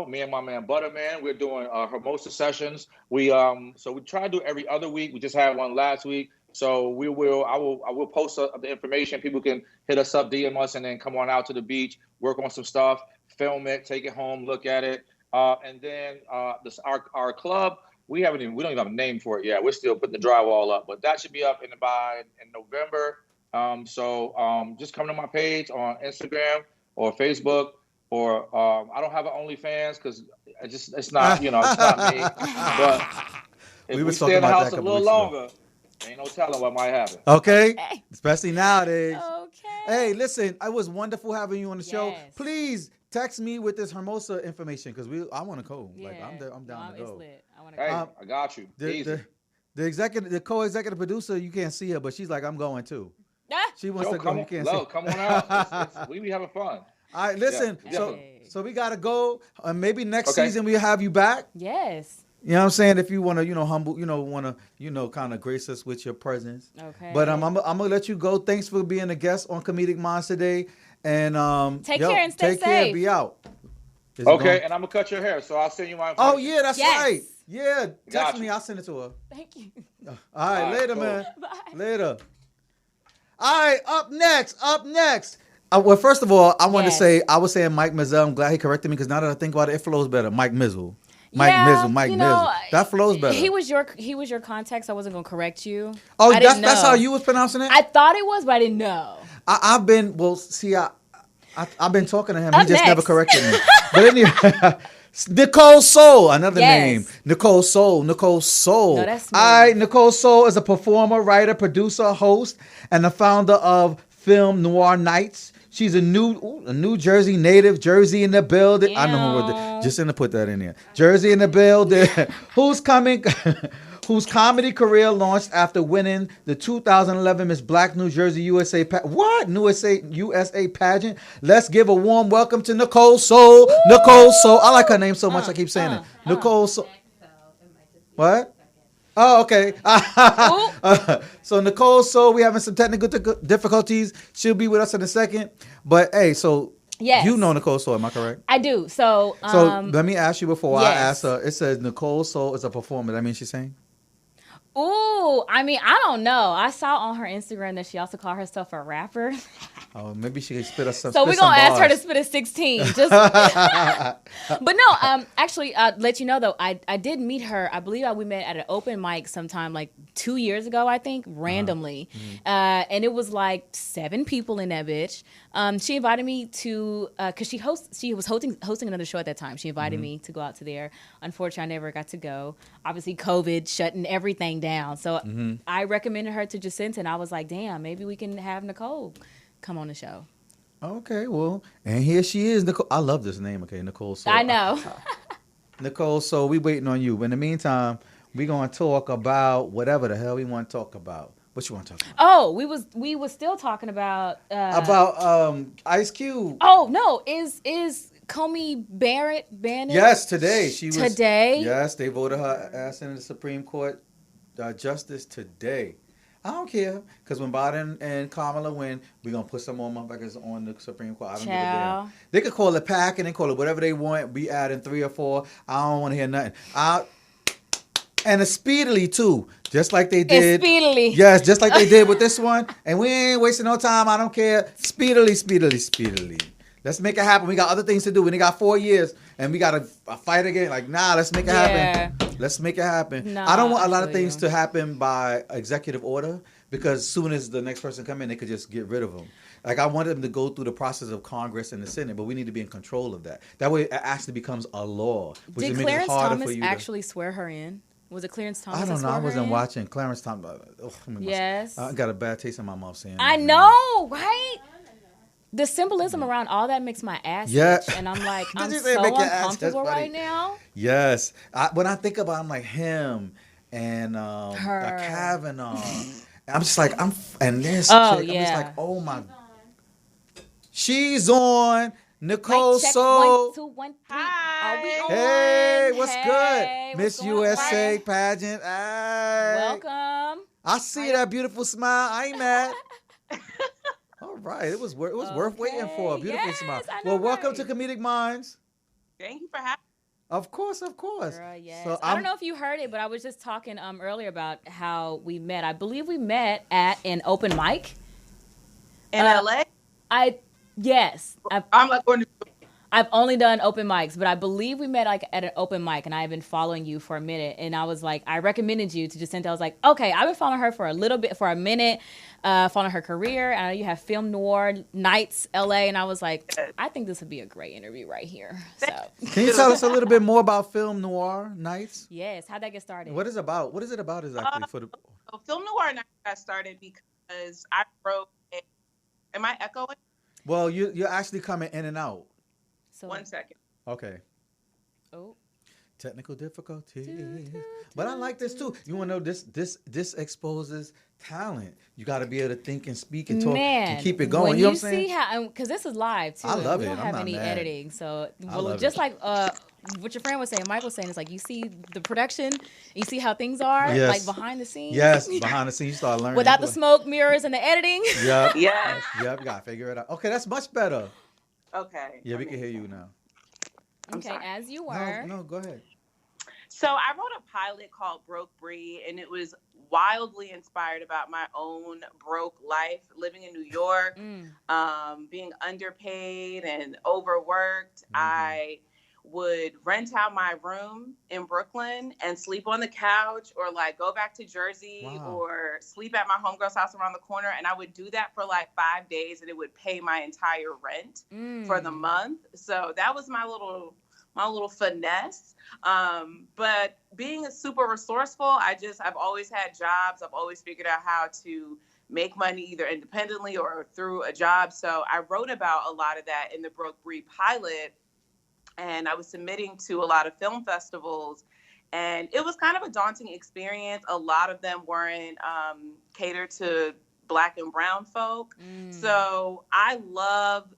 Me and my man Butterman, we're doing Hermosa sessions. So we try to do every other week. We just had one last week. So I will post the information. People can hit us up, DM us, and then come on out to the beach, work on some stuff, film it, take it home, look at it, and then our club. We don't even have a name for it yet. We're still putting the drywall up, but that should be up in November. So just come to my page on Instagram or Facebook, or I don't have an OnlyFans because it's not me. But if we stay in the house a little longer, ain't no telling what might happen. Okay. Especially nowadays. Okay. Hey, listen, it was wonderful having you on the show. Yes. Please text me with this Hermosa information because I want to go. Yeah. Like I'm down to It's go. lit. I want to Hey, go. I got you. Easy. The co-executive producer, you can't see her, but she's like, I'm going too. Ah! She wants Yo, to go. come You on, can't Lo, see. come on out. We be having fun. All right, listen. Yeah, So we gotta go. Maybe next Okay. season we'll have you back. Yes. You know what I'm saying? If you want to, humble, kind of grace us with your presence. Okay. But I'm gonna let you go. Thanks for being a guest on Comedic Minds today. And Take care and stay take care. safe. Be out. Is it Okay, going? and I'm gonna cut your hair, so I'll send you my information. Oh yeah, that's Yes. right. Yeah, text Got me. you. I'll send it to her. Thank you. All right, All right, later, cool. man. Bye. Later. All right, up next. Well, first of all, I want to Yes. say I was saying Mike Mizzel. I'm glad he corrected me because now that I think about it, it flows better. Mike Mizzel. Mike Mizzel. That flows better. He was your context. I wasn't gonna correct you. Oh, I didn't that's know. how you was pronouncing it? I thought it was, but I didn't know. I've been I've been talking to him. Up He just never next. corrected me. But anyway, Nicole Soul, another Yes. name. Nicole Soul. No, that's smooth. All right, Nicole Soul is a performer, writer, producer, host, and the founder of Film Noir Nights. She's a New Jersey native, Jersey in the building. I know who wrote that. Just to put that in there. Jersey in the building. Whose comedy career launched after winning the 2011 Miss Black New Jersey USA USA pageant. Let's give a warm welcome to Nicole Soul. Woo! Nicole Soul. I like her name so much I keep saying it. Nicole Soul. What? Oh, okay. So Nicole Soul, we having some technical difficulties. She'll be with us in a second. But hey, so Yes. you know Nicole Soul, am I correct? I do. So So let me ask you before I yes. ask her. It says Nicole Soul is a performer. That means she's saying? Ooh, I mean, I don't know. I saw on her Instagram that she also called herself a rapper. Oh, maybe she can spit us some. So we're gonna ask her to spit a 16. Just, but no, actually, let you know though, I did meet her. I believe we met at an open mic sometime like 2 years ago, I think, randomly, and it was like 7 people in that bitch. She invited me to because she was hosting another show at that time. She invited me to go out to there. Unfortunately, I never got to go. Obviously, COVID shutting everything down. So I recommended her to Jacinta, and I was like, damn, maybe we can have Nicole come on the show. Okay, well, and here she is, Nicole. I love this name, okay, Nicole. So I know. Nicole, so we waiting on you. But in the meantime, we gonna talk about whatever the hell we want to talk about. What you want to talk about? Oh, we was still talking about Ice Cube. Oh no, is Comey Barrett banned? Yes, today she was. Today. Yes, they voted her ass into the Supreme Court justice today. I don't care, because when Biden and Kamala win, we're going to put some more motherfuckers on the Supreme Court. I don't give a damn. They could call it packing and call it whatever they want. We adding 3 or 4. I don't want to hear nothing. And it's speedily, too. Just like they did. It's speedily. Yes, just like they did with this one. And we ain't wasting no time. I don't care. Speedily. Let's make it happen. We got other things to do. We only got 4 years, and we got to fight again. Like, nah, let's make it happen. Let's make it happen. No, I don't want a lot of things to happen by executive order, because as soon as the next person come in, they could just get rid of them. Like, I want them to go through the process of Congress and the Senate, but we need to be in control of that. That way, it actually becomes a law. Which Did Clarence Thomas actually swear her in? Was it Clarence Thomas? I don't know. I wasn't watching Clarence Thomas. Yes. I got a bad taste in my mouth saying that. I know, right? The symbolism around all that makes my ass itch, and I'm like, I'm so uncomfortable right now. Yes. When I think about it, I'm like him and Kavanaugh. I'm just like, and this chick, I'm just like, oh my. She's on. Nicole, check, so 1, 2, 1, 3. Hi. Are we on? Hey, what's Hey, good? Miss USA on? Pageant. Hey. Welcome. I see that beautiful smile. I ain't mad. All right, it was worth waiting for a beautiful smile. Well, welcome to Comedic Mines. Thank you for having me. Of course. Girl, yes. So I don't know if you heard it, but I was just talking earlier about how we met. I believe we met at an open mic in LA. Yes. I'm like going to. I've only done open mics, but I believe we met like at an open mic, and I have been following you for a minute. And I was like, I recommended you to Jacinta. I was like, okay, I've been following her for a minute, following her career. I know you have Film Noir Nights LA, and I was like, I think this would be a great interview right here. So, can you tell us a little bit more about Film Noir Nights? Yes, how'd that get started? What is it about? What is it about exactly? Film Noir Nights got started because I wrote. Am I echoing? Well, you're actually coming in and out. So 1 second. Okay. Oh. Technical difficulties. But I like this too. You want to know this exposes talent. You got to be able to think and speak and talk and keep it going. You know what I'm saying? See how, because this is live too. I love we it. don't have any editing, so just like what your friend was saying, Mike was saying, it's like you see the production, you see how things are, like behind the scenes. Yes, behind the scenes, you start learning. Without the smoke, mirrors, and the editing. Yep. Yes. Yep. You gotta figure it out. Okay, that's much better. Okay. Yeah, we can hear you now. Okay, as you were. No, go ahead. So I wrote a pilot called Broke Bree, and it was wildly inspired about my own broke life, living in New York, being underpaid and overworked. I would rent out my room in Brooklyn and sleep on the couch, or like go back to Jersey or sleep at my homegirl's house around the corner. And I would do that for like 5 days, and it would pay my entire rent for the month. So that was my little finesse. But being a super resourceful, I've always had jobs. I've always figured out how to make money either independently or through a job. So I wrote about a lot of that in the Broke Bree pilot. And I was submitting to a lot of film festivals, and it was kind of a daunting experience. A lot of them weren't catered to Black and brown folk. So I love,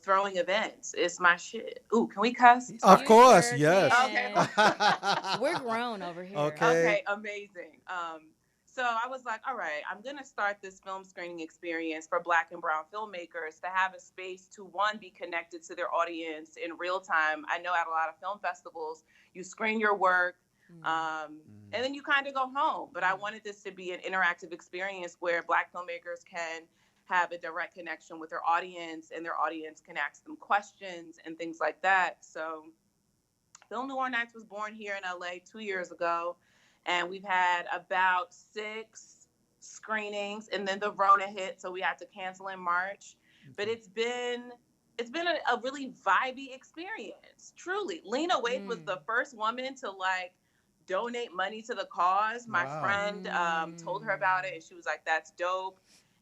throwing events. It's my shit. Ooh, can we cuss? Of course, sure yes. Okay. We're grown over here. Okay, amazing. So I was like, all right, I'm going to start this film screening experience for Black and brown filmmakers to have a space to, one, be connected to their audience in real time. I know at a lot of film festivals, you screen your work, And then you kind of go home. But I wanted this to be an interactive experience where Black filmmakers can have a direct connection with their audience, and their audience can ask them questions and things like that. So Film Noir Nights was born here in LA 2 years ago, and we've had about 6 screenings, and then the Rona hit, so we had to cancel in March. But it's been a really vibey experience, truly. Lena Waithe was the first woman to like donate money to the cause. My friend told her about it, and she was like, "That's dope."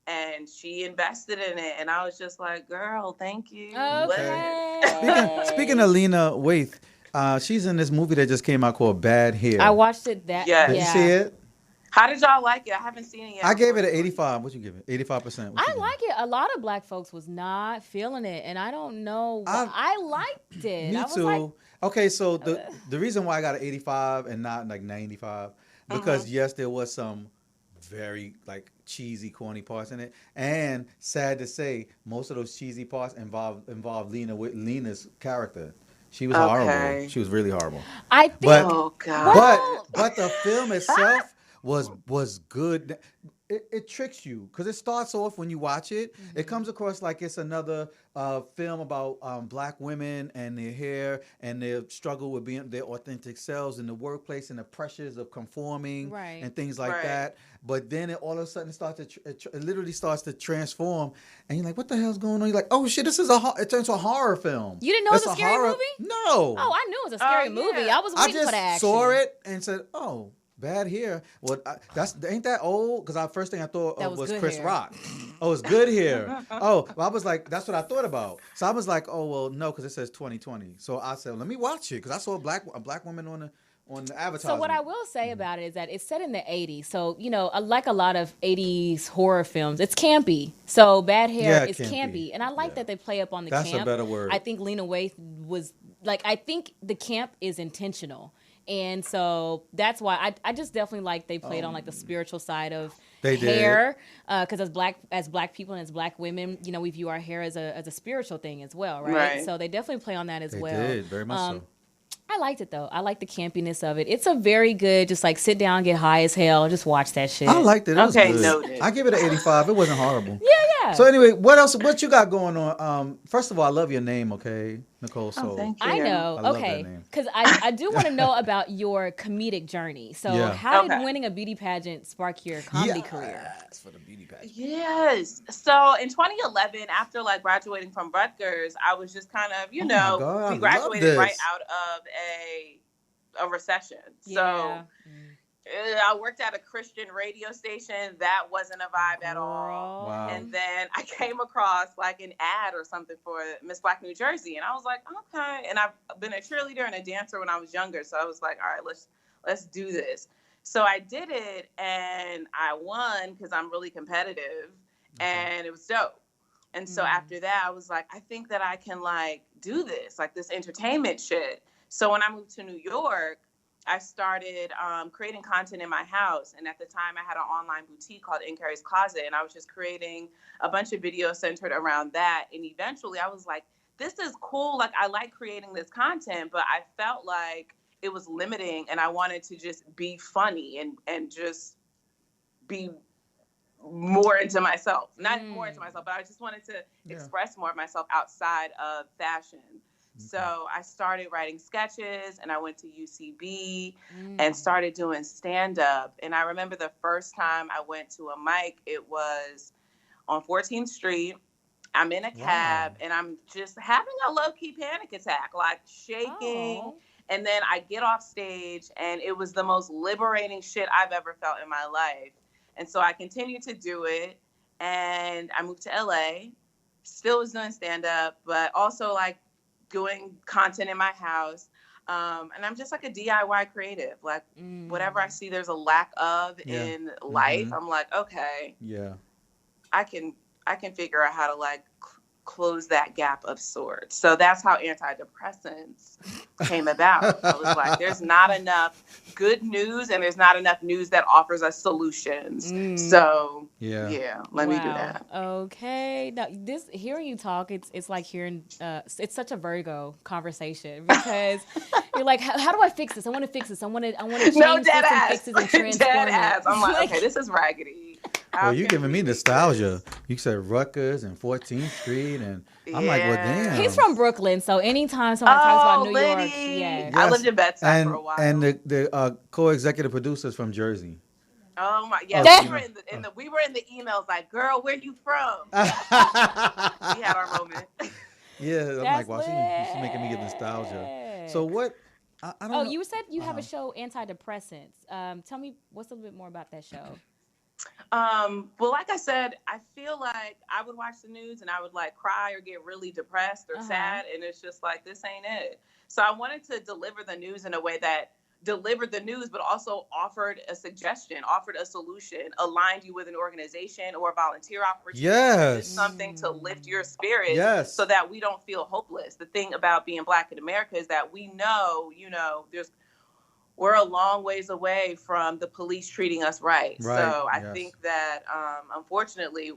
And she invested in it, and I was just like, "Girl, thank you." Okay. Speaking of Lena Waithe, she's in this movie that just came out called Bad Hair. I watched it. Did you see it? How did y'all like it? I haven't seen it yet. I gave it an 85. What you give it? 85%. I like it. A lot of Black folks was not feeling it, and I don't know why. I liked it. Me too. Like, okay, so the reason why I got an 85 and not like 95, because yes, there was some very like cheesy, corny parts in it, and sad to say, most of those cheesy parts involved Lena's character. She was horrible. She was really horrible. I think. But the film itself was good. It tricks you because it starts off when you watch it. It comes across like it's another film about Black women and their hair and their struggle with being their authentic selves in the workplace and the pressures of conforming and things like that. But then it all of a sudden it literally starts to transform, and you're like, "What the hell's going on?" You're like, "Oh shit, it turns to a horror film." You didn't know it was a scary movie? No. Oh, I knew it was a scary movie. I was waiting for the action. I just saw it and said, "Oh." Bad hair. Well, ain't that old? Because the first thing I thought was Chris Rock. Oh, it's good hair. Well, I was like, that's what I thought about. So I was like, oh well, no, because it says 2020. So I said, let me watch it because I saw a black woman on the advertisement. So what I will say about it is that it's set in the 80s. So, like a lot of 80s horror films, it's campy. So Bad Hair is campy. And I like that they play up on the camp. That's a better word. I think Lena Waithe was I think the camp is intentional. And so that's why I just definitely like they played on like the spiritual side of hair, because as black people and as Black women, we view our hair as a spiritual thing as well, right? So they definitely play on that as well. They did very much so. I liked it though. I like the campiness of it. It's a very good, just like sit down, get high as hell, just watch that shit. I liked it. It was good. Noted. I give it an 85. It wasn't horrible. Yeah. So anyway, what else? What you got going on? First of all, I love your name, okay, Nicole. So thank you. I know. Okay, because I do want to know about your comedic journey. So how did winning a beauty pageant spark your comedy career? Yes, for the beauty pageant. Yes. So in 2011, after like graduating from Rutgers, I was just kind of, we graduated right out of a recession. So I worked at a Christian radio station. That wasn't a vibe at all. Wow. And then I came across like an ad or something for Miss Black New Jersey. And I was like, okay. And I've been a cheerleader and a dancer when I was younger. So I was like, all right, let's do this. So I did it and I won because I'm really competitive and it was dope. And so after that, I was like, I think that I can like do this, like this entertainment shit. So when I moved to New York, I started creating content in my house. And at the time I had an online boutique called In Carrie's Closet. And I was just creating a bunch of videos centered around that. And eventually I was like, this is cool. Like I like creating this content, but I felt like it was limiting and I wanted to just be funny and just be more into myself. Not more into myself, but I just wanted to express more of myself outside of fashion. So I started writing sketches and I went to UCB and started doing stand-up. And I remember the first time I went to a mic, it was on 14th Street. I'm in a cab and I'm just having a low-key panic attack, like shaking. Oh. And then I get off stage and it was the most liberating shit I've ever felt in my life. And so I continued to do it and I moved to LA, still was doing stand-up, but also like doing content in my house. And I'm just like a DIY creative. Like whatever I see there's a lack of in life, I'm like, okay, I can figure out how to like close that gap of sorts. So that's how antidepressants came about. I was like, there's not enough good news, and there's not enough news that offers us solutions. So yeah, let me do that. Okay. Now, this hearing you talk, it's like hearing it's such a Virgo conversation, because you're like, how do I fix this? I want to fix this. I want to change this and fix this and transform it. I'm like, okay, this is raggedy. Well, you're giving me nostalgia. You said Rutgers and 14th Street, and I'm like, well, damn. He's from Brooklyn, so anytime someone talks about New York, yes. I lived in Bed-Stuy for a while. And the co-executive producers from Jersey. Oh my, yeah, we were in the emails like, girl, where you from? We had our moment. Yeah, I'm like, wow, she's making me get nostalgia. So what? I don't know. You said you have a show, Antidepressants. Tell me what's a little bit more about that show. Well, like I said, I feel like I would watch the news and I would like cry or get really depressed or sad, and it's just like, this ain't it. So I wanted to deliver the news in a way that delivered the news, but also offered a suggestion, offered a solution, aligned you with an organization or a volunteer opportunity, something to lift your spirits, so that we don't feel hopeless. The thing about being Black in America is that we know, we're a long ways away from the police treating us right. So I think that, unfortunately,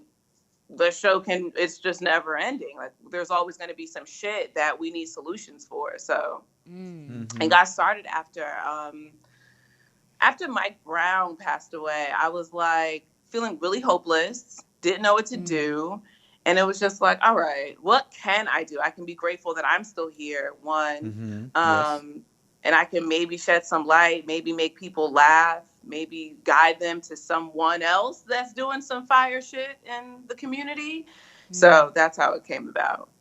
the show it's just never ending. Like, there's always going to be some shit that we need solutions for. So, and got started after Mike Brown passed away. I was like feeling really hopeless, didn't know what to do. And it was just like, all right, what can I do? I can be grateful that I'm still here. And I can maybe shed some light, maybe make people laugh, maybe guide them to someone else that's doing some fire shit in the community. So that's how it came about.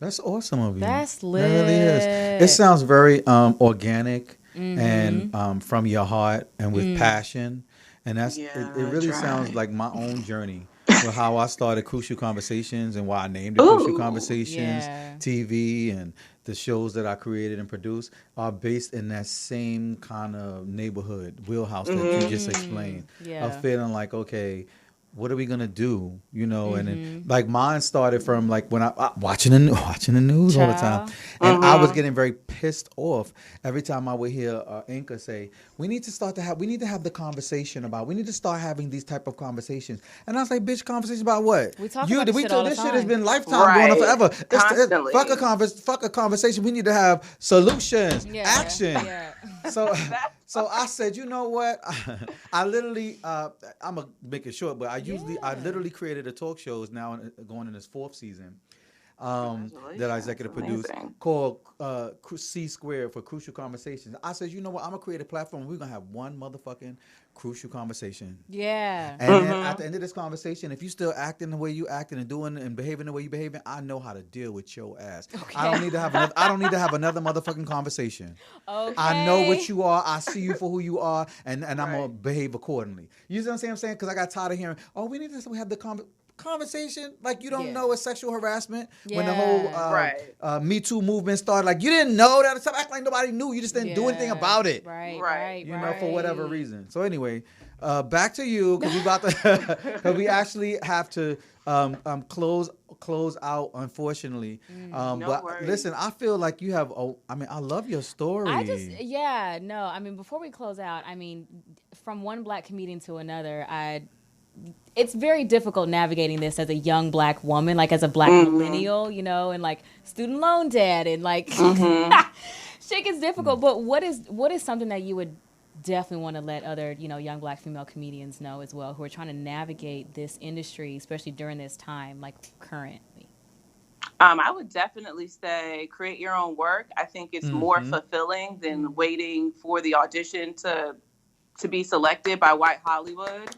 That's awesome of you. That's lit. It really is. It sounds very organic and from your heart and with passion. And it really sounds like my own journey. With how I started Crucial Conversations and why I named it Crucial Conversations TV, and the shows that I created and produced are based in that same kind of neighborhood wheelhouse that you just explained. Of feeling like, okay, what are we gonna do? And then, like, mine started from like when I watching the news all the time, and I was getting very pissed off every time I would hear anchor say, we need to start to have the conversation about, we need to start having these type of conversations. And I was like, bitch, conversation about what? We talk about this shit has been lifetime going on forever. Fuck a conversation. We need to have solutions, action. So I said, you know what? I literally, I'm gonna make it short, but I literally created a talk shows now going in its 4th season that I executive produced called C Squared for Crucial Conversations. I said, you know what? I'm gonna create a platform. We're gonna have one motherfucking crucial conversation. Yeah. And then at the end of this conversation, if you still acting the way you acting and doing and behaving the way you behaving, I know how to deal with your ass. Okay. I don't need to have another motherfucking conversation. Okay. I know what you are. I see you for who you are, and I'm gonna behave accordingly. You know what I'm saying? Because I got tired of hearing, we need to have the conversation like you don't know it's sexual harassment when the whole Me Too movement started. Like, you didn't know that. Stop acting like nobody knew. You just didn't do anything about it. Right. You know, for whatever reason. So anyway, back to you, because we actually have to close out, unfortunately. But listen, I feel like you have. I love your story. Before we close out, from one Black comedian to another, it's very difficult navigating this as a young Black woman, like as a Black millennial, and like student loan debt and like shit gets difficult. But what is something that you would definitely want to let other, young Black female comedians know as well, who are trying to navigate this industry, especially during this time, like currently? I would definitely say create your own work. I think it's more fulfilling than waiting for the audition to be selected by white Hollywood.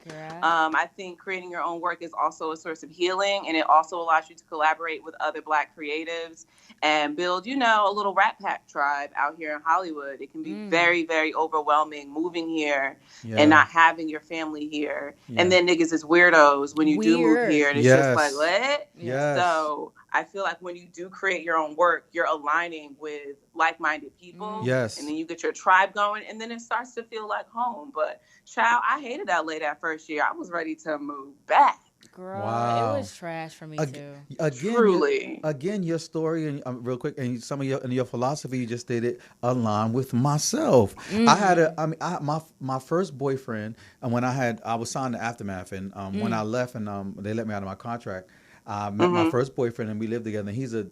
I think creating your own work is also a source of healing, and it also allows you to collaborate with other Black creatives and build, a little Rat Pack tribe out here in Hollywood. It can be very, very overwhelming moving here and not having your family here. And then niggas is weirdos when you do move here, and it's just like, what? So I feel like when you do create your own work, you're aligning with like-minded people. Yes. And then you get your tribe going, and then it starts to feel like home. But, child, I hated LA that first year. I was ready to move back. Girl, it Wow. was trash for me Ag- too. Again, Truly. your story and real quick, and some of your philosophy you just stated align with myself. I had Mm. my first boyfriend, and when I was signed to Aftermath, and when I left, and they let me out of my contract, I met my Mm-hmm. first boyfriend, and we lived together. And he's a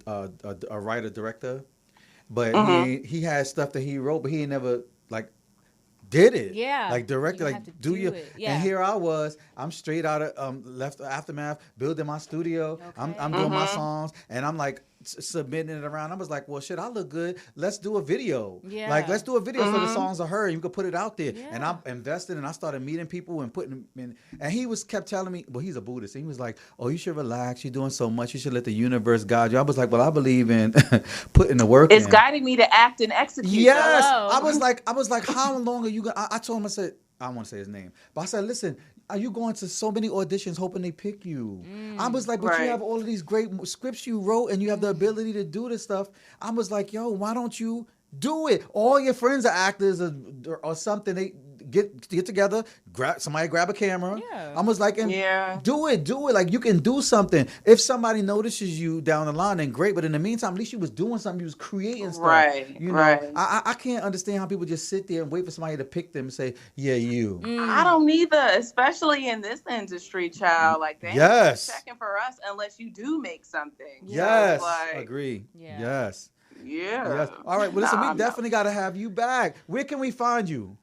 writer director, but Mm-hmm. he had stuff that he wrote, but he ain't never like did it Yeah, like directed, you have to like do do your. it. And Yeah. here I was, I'm straight out of left Aftermath, building my studio. I'm Okay. doing my Mm-hmm. songs, and I'm like submitting it around. I was like, well, shit, I look good. Let's do a video. Like, Yeah. let's do a video so the Mm-hmm. songs are heard. You can put it out there. And Yeah. I'm invested, and I started meeting people and putting them in. And he was kept telling me, well, he's a Buddhist. And he was like, oh, you should relax. You're doing so much. You should let the universe guide you. I was like, well, I believe in putting the work It's in. guiding me to act and execute, Yes, though. I Hello. was like, how long are you gonna? I told him, I said, I don't want to say his name, but I said, listen, are you going to so many auditions hoping they pick you? I was like, but you Right. have all of these great scripts you wrote, and you have the ability to do this stuff. I was like, yo, why don't you do it? All your friends are actors or something. They get together, grab a camera. Yeah. I was like, and Yeah. do it. Like, you can do something. If somebody notices you down the line, then great. But in the meantime, at least you was doing something. You was creating stuff. Right. You know, Right. I can't understand how people just sit there and wait for somebody to pick them and say, yeah, you. I don't either, especially in this industry, child. Like they ain't gonna be Yes. checking for us unless you do make something. So Yes. it's like, Agree. Yeah. Yes. yeah. Yes. All right. Well, listen, we Nah, definitely got to have you back. Where can we find you?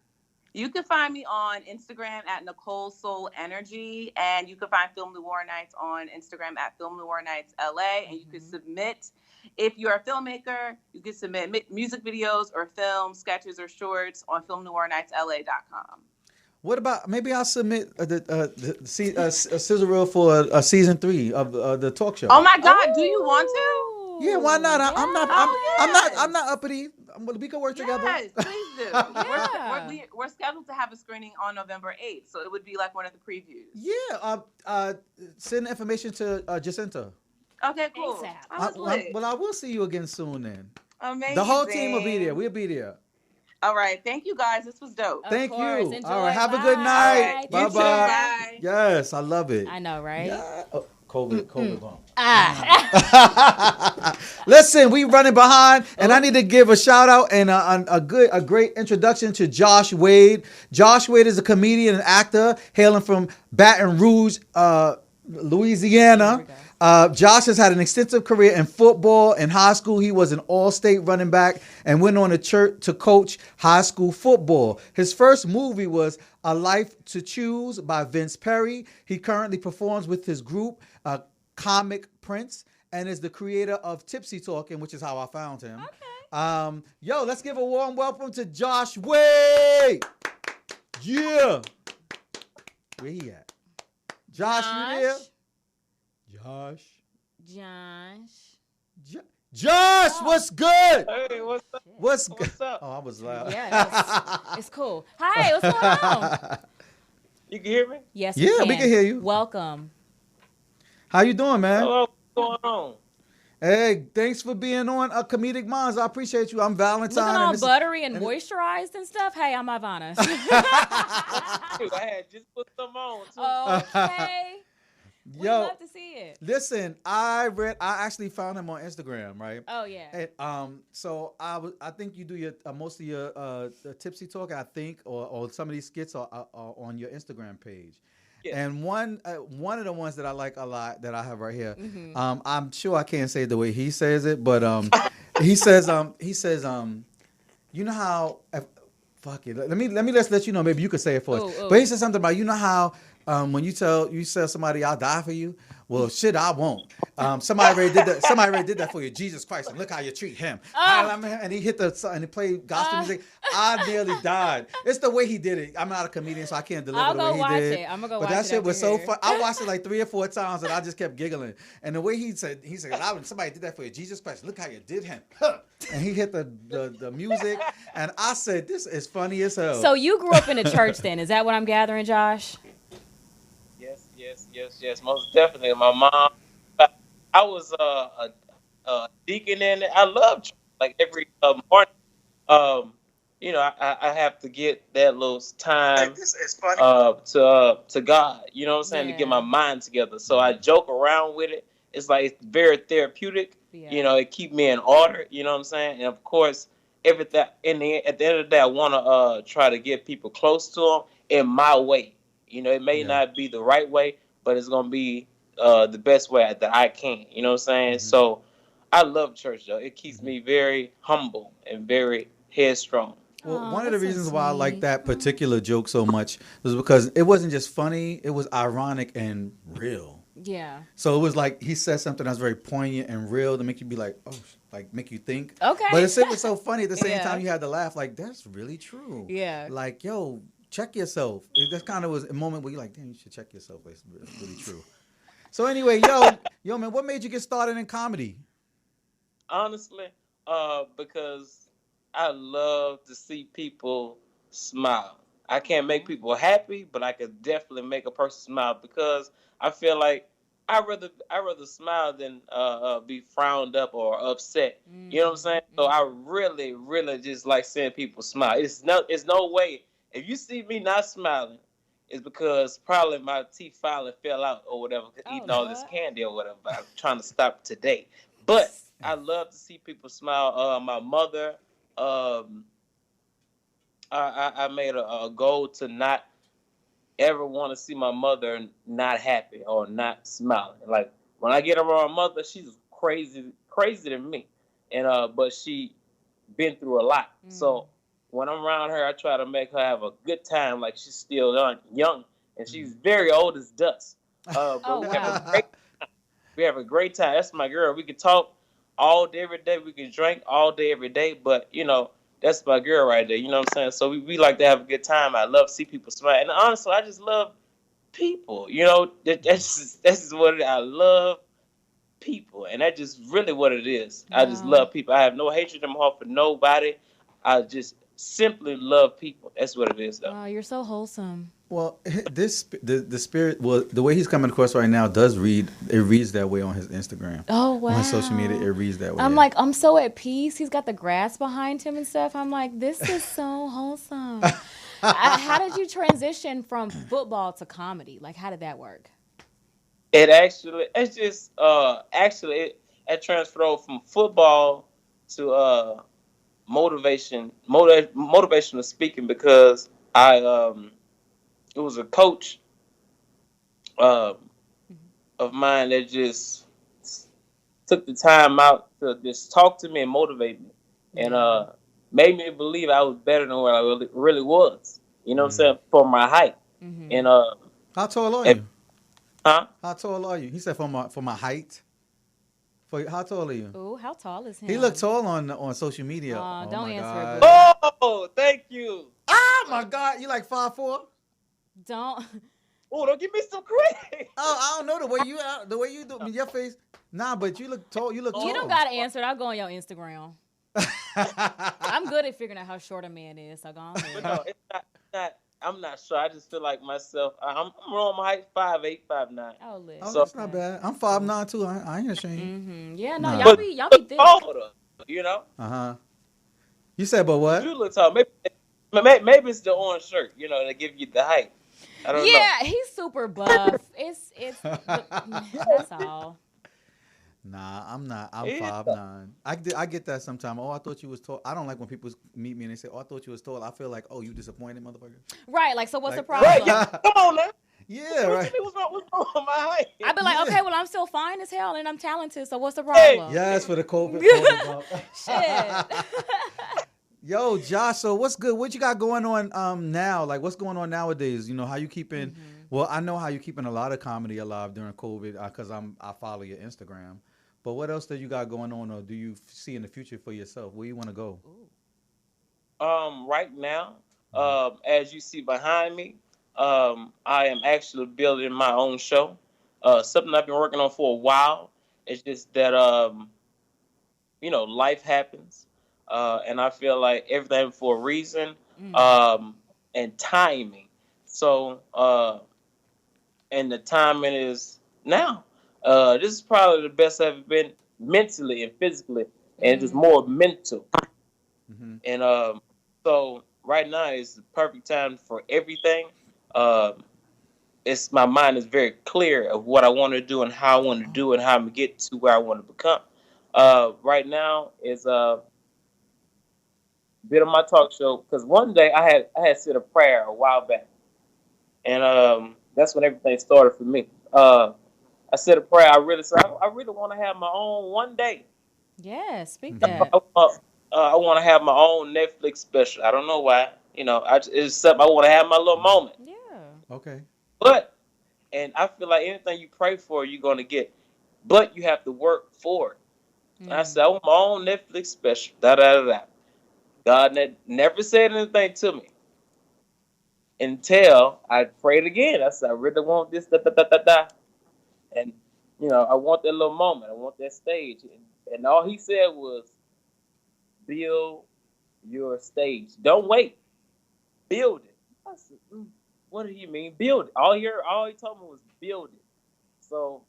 You can find me on Instagram at Nicole Soul Energy, and you can find Film Noir Nights on Instagram at Film Noir Nights LA. And you can submit, if you're a filmmaker, you can submit music videos or film sketches or shorts on filmnoirnightsla.com. What about maybe I'll submit a sizzle reel for season 3 of the talk show. Oh my God, do you want to? Yeah, why not? I'm not. Oh, I'm not. yes. I'm not uppity. We can work together. Yes, please do. Yeah. We're scheduled to have a screening on November 8th, so it would be like one of the previews. Yeah. Send information to Jacinta. Okay, cool. ASAP. I was lit. Well, I will see you again soon. Then Amazing. the whole team will be there. We'll be there. All right. Thank you guys. This was dope. Of Thank course. you. Enjoy. All right. Have a Bye. good night. You Bye too. bye. Bye. Yes, I love it. I know, right? Yeah. Oh, COVID gone. Ah. Listen, we running behind, and I need to give a shout out and a great introduction to Josh Wade. Josh Wade is a comedian and actor hailing from Baton Rouge, Louisiana. Josh has had an extensive career in football. In high school, he was an all-state running back and went on to coach high school football. His first movie was A Life to Choose by Vince Perry. He currently performs with his group, Comic Prince, and is the creator of Tipsy Talking, which is how I found him. Okay. Yo, let's give a warm welcome to Josh Wade. Yeah. Where he at? Josh, you there? Josh. Josh, what's good? Hey, what's up? What's good? What's up? Oh, I was loud. Yeah, it's cool. Hi, what's going on? You can hear me? Yes, Yeah, we can hear you. Welcome. How you doing, man? Hello, what's going on? Hey, thanks for being on Comedic Minds. I appreciate you. I'm Valentine. Looking all this is- buttery and moisturized and stuff. Hey, I'm Ivana. Dude, I had just put some on too. Okay. We'd Yo, love to see it. listen, I actually found him on Instagram, right? Oh, yeah. And, so I think you do your most of your tipsy talk, I think, or some of these skits are on your Instagram page. Yeah. And one of the ones that I like a lot that I have right here, Mm-hmm. I'm sure I can't say it the way he says it, but he says you know how fuck it. Let me let you know. Maybe you could say it for us. Ooh. But he said something about, you know how when you tell somebody I'll die for you. Well, shit, I won't. Somebody already did that. Somebody already did that for you. Jesus Christ, and look how you treat him. And he hit and he played gospel music. I nearly died. It's the way he did it. I'm not a comedian, so I can't deliver I'll the go way watch he did. it. I'm gonna go but watch that it shit was after so here. fun. I watched it like 3 or 4 times, and I just kept giggling. And the way he said, somebody did that for you. Jesus Christ, look how you did him. And he hit the music, and I said, this is funny as hell. So you grew up in a church then. Is that what I'm gathering, Josh? Yes, most definitely. My mom, I was a deacon in it. I love church. Like every morning, I have to get that little time This is funny. to God, you know what I'm saying, to get my Yeah. mind together. So I joke around with it. It's like it's very therapeutic. Yeah. It keep me in order. You know what I'm saying, and of course, everything at the end of the day, I want to try to get people close to them in my way. It may Yeah. not be the right way, but it's gonna be the best way that I can. You know what I'm saying? Mhm. So I love church though. It keeps Mhm. me very humble and very headstrong. Well, Oh, one of the that's so reasons why I like sweet. that particular joke so much was because it wasn't just funny; it was ironic and real. Yeah. So it was like he said something that's very poignant and real to make you be like, oh, like make you think. Okay. But it was so funny at the same Yeah. time you had to laugh. Like that's really true. Yeah. Like yo, check yourself. That kind of was a moment where you're like, damn, you should check yourself. That's really true. So anyway, yo, man, what made you get started in comedy? Honestly, because I love to see people smile. I can't make people happy, but I could definitely make a person smile because I feel like I rather smile than be frowned up or upset. You know what I'm saying? So I really, really just like seeing people smile. It's no way if you see me not smiling, it's because probably my teeth finally fell out or whatever, Oh eating all this Lord. candy or whatever. I'm trying to stop today. But I love to see people smile. My mother, um, I made a goal to not ever want to see my mother not happy or not smiling. Like when I get around my mother, she's crazy than me, and but she been through a lot. So when I'm around her, I try to make her have a good time, like she's still young, and she's very old as dust. But Oh wow. we have a great time. That's my girl. We can talk all day, every day. We can drink all day, every day. But, that's my girl right there. You know what I'm saying? So we like to have a good time. I love to see people smile. And honestly, I just love people. That's just what it is. I love people. And that's just really what it is. I just Wow. love people. I have no hatred in my heart for nobody. I just simply love people. That's what it is, though. Wow, you're so wholesome. Well, the spirit, well, the way he's coming across right now does read, it reads that way on his Instagram. Oh wow. On his social media, it reads that way. I'm yeah. like, I'm so at peace. He's got the grass behind him and stuff. I'm like, this is so wholesome. How did you transition from football to comedy? Like, how did that work? It's just it transferred over from football to motivational speaking because I it was a coach um of mine that just took the time out to just talk to me and motivate me and made me believe I was better than what I really was. You know what I'm saying? For my height. And How tall are if, you? huh? How tall are you? He said for my height. How tall are you? Ooh, how tall is him? He looked tall on social media. Aw, Oh don't my answer it, God. boo. Oh, thank you. Oh my God, you like 5'4"? Don't. Oh, don't give me some credit. Oh, I don't know the way you do your face. Nah, but you look tall. You look tall. You don't gotta answer it. I'll go on your Instagram. I'm good at figuring out how short a man is. So go on But ahead. no, it's not. I'm not sure. I just feel like myself. I'm around my height, 5'8", 5'9". Oh, listen. Oh, So- that's not bad. I'm 5'9" too. I ain't ashamed. Yeah, no, Nah. y'all be thick. Taller, you know. You said, but what? You look tall. Maybe it's the orange shirt, that give you the height. I don't know. Yeah, he's super buff. It's that's all. Nah, I'm not. I'm Yeah. 5'9". I get that sometimes. Oh, I thought you was tall. I don't like when people meet me and they say, "Oh, I thought you was tall." I feel like, "Oh, you disappointed, motherfucker." Right, like so what's the Like- problem? Right? Yeah. Come on now. Yeah, What right. you mean? What's wrong with my height? I'd be like, Yeah. okay, well I'm still fine as hell and I'm talented, so what's the problem? Yes, for the COVID. Shit. Yo, Josh. So what's good? What you got going on now? Like, what's going on nowadays? How you keeping? Well, I know how you keeping a lot of comedy alive during COVID because I follow your Instagram. But what else do you got going on, or do you see in the future for yourself? Where you want to go? Right now, as you see behind me, I am actually building my own show. Something I've been working on for a while. It's just that life happens, and I feel like everything for a reason, and timing. So, and the timing is now. This is probably the best I've ever been mentally and physically, and just more mental. Mm-hmm. And So right now is the perfect time for everything. It's my mind is very clear of what I want to do and how I want to do it and how I'm gonna get to where I want to become. Right now is bit of my talk show because one day I had said a prayer a while back, and that's when everything started for me. I said a prayer. I really said I really want to have my own one day. Yeah, speak Mhm. that. I want to have my own Netflix special. I don't know why. It's something I want to have my little moment. Yeah. Okay. But and I feel like anything you pray for, you're gonna get. But you have to work for it. And I said I want my own Netflix special. Da da da da. God never said anything to me until I prayed again. I said I really want this da da da da da. And I want that little moment. I want that stage. And all he said was, build your stage. Don't wait. Build it. I said, what did he mean? Build it. All he told me was build it. So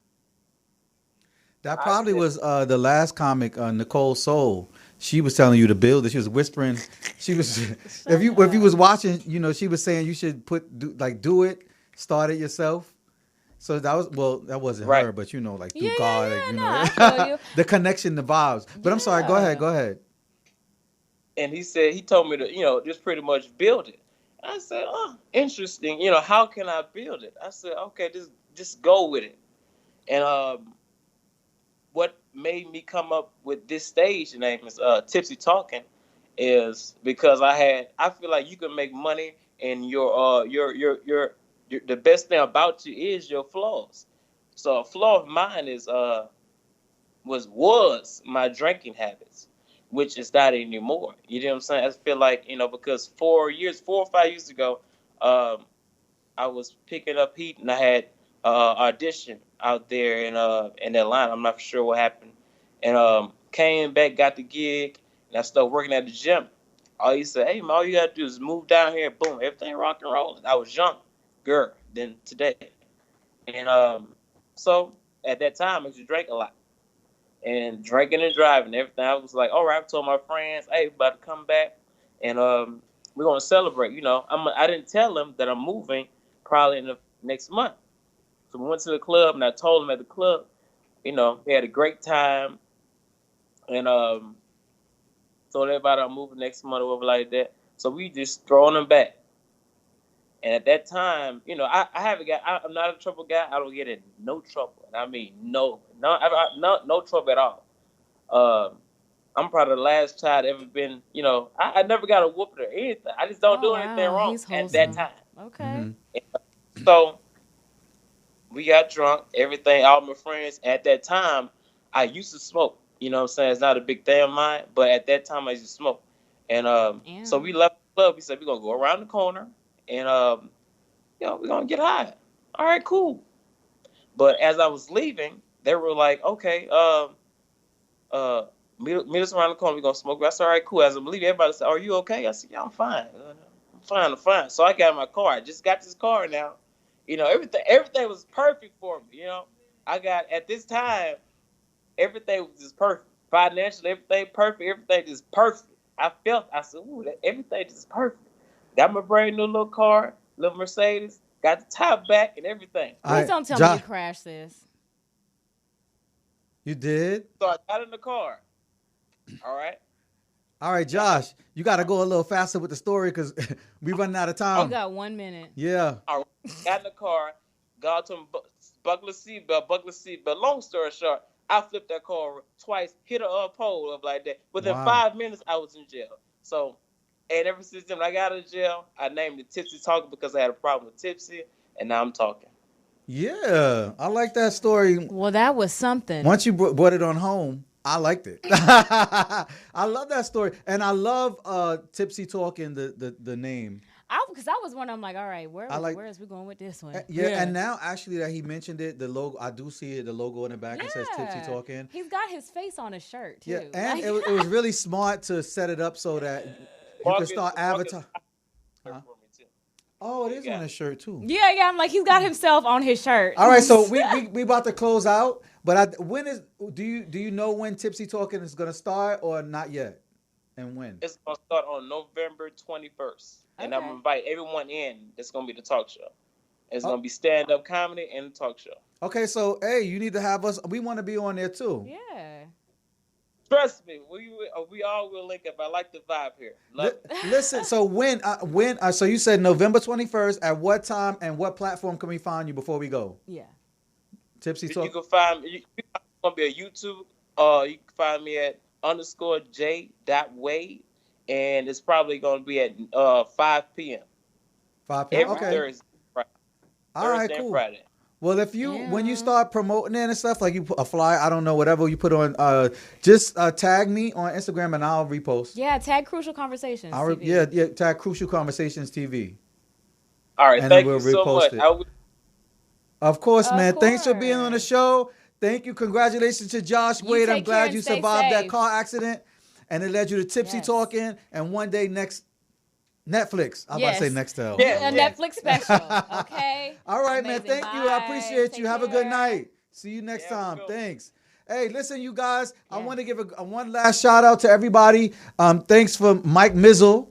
That I probably said, was the last comic, Nicole Soul. She was telling you to build it. She was whispering. She was if you was watching, she was saying you should do it, start it yourself. So that wasn't right. her, but like through Yeah, God, yeah, no, I feel you. the connection, the vibes. But I'm sorry, go Yeah. ahead. And he told me to, just pretty much build it. I said, oh, interesting. How can I build it? I said, okay, just go with it. And what made me come up with this stage name is Tipsy Talking, is because I feel like you can make money and your the best thing about you is your flaws. So a flaw of mine is was my drinking habits, which is not anymore. You know what I'm saying? I feel like, because 4 or 5 years ago, um, I was picking up heat and I had audition out there in Atlanta. I'm not sure what happened, and came back, got the gig, and I started working at the gym. All he said, "Hey man, all you gotta do is move down here, boom, everything rock and rolling." I was young, girl, then today, and so at that time I used to drink a lot and drinking and driving and everything. I was like, all right, I told my friends, hey, about to come back and we're gonna celebrate. I didn't tell them that I'm moving probably in the next month. So we went to the club and I told them at the club, we had a great time and told everybody I'm moving next month or whatever like that. So we just throwing them back. And at that time, I'm not a trouble guy. I don't get in no trouble. And I mean, no trouble at all. I'm probably the last child ever been, I never got a whooping or anything. I just don't do anything wrong He's at that wholesome. time. Okay. Mm-hmm. So we got drunk, everything, all my friends. At that time, I used to smoke. You know what I'm saying? It's not a big thing of mine, but at that time I used to smoke. And so we left the club. We said, we're going to go around the corner and, we're going to get high. All right, cool. But as I was leaving, they were like, okay, meet us around the corner. We're going to smoke. I said, all right, cool. As I'm leaving, everybody said, are you okay? I said, yeah, I'm fine. I'm fine. So I got in my car. I just got this car now. Everything was perfect for me. I got, at this time, everything was just perfect. Financially, everything perfect. Everything just perfect. I said, ooh, everything just perfect. Got my brand new little car, little Mercedes. Got the top back and everything. Please don't tell me you crashed this. You did? So I got in the car. All right, Josh, you got to go a little faster with the story because we running out of time. You got 1 minute. Yeah. All right. Got in the car. God told me, buckle the seatbelt. Long story short, I flipped that car twice, hit a pole up like that. Within 5 minutes, I was in jail. So, and ever since then, when I got out of jail, I named it Tipsy Talking because I had a problem with Tipsy, and now I'm talking. Yeah, I like that story. Well, that was something. Once you brought it on home, I liked it. I love that story, and I love Tipsy Talking, the name. Because I was wondering, I'm like, all right, where is we going with this one? Yeah, and now actually that he mentioned it, the logo, I do see it, the logo in the back. It says Tipsy Talking. He's got his face on his shirt too. Yeah, and it was really smart to set it up so that you can start advertising. Huh? Oh, it is on his shirt too. Yeah. I'm like, he's got himself on his shirt. All right, so we about to close out, but do you know when Tipsy Talking is gonna start or not yet? And when? It's going to start on November 21st. And I'm going to invite everyone in. It's going to be the talk show. It's going to be stand-up comedy and the talk show. Okay, so, hey, you need to have us. We want to be on there, too. Yeah. Trust me, we all will link up. I like the vibe here. Listen, so when? So you said November 21st. At what time and what platform can we find you before we go? Yeah. Tipsy Talk. You can find me. It's going to be a YouTube. You can find me at _J.Wade. And it's probably going to be at 5 p.m. 5 p.m. Every Okay. Thursday, Friday. All right, Thursday cool. and Friday. Well, if you when you start promoting it and stuff, like you put a flyer, I don't know, whatever you put on, just tag me on Instagram and I'll repost. Yeah, tag Crucial Conversations. TV. Yeah, tag Crucial Conversations TV. All right, and thank we'll you so much. Of course, man. Of Thanks for being course. on the show. Thank you. Congratulations to Josh You Wade. I'm take care glad and you stay survived that safe. car accident, and it led you to Tipsy Yes. Talking, and one day next Netflix. I'm about to say Nextel. Yeah. A Netflix special. Okay. All right, Amazing. man. Thank you. I Bye. appreciate you. Take Have a good care. night. See you next Yeah, time. we go. Thanks. Hey, listen, you guys. I Yeah. want to give a one last shout out to everybody. Thanks for Mike Mizzel,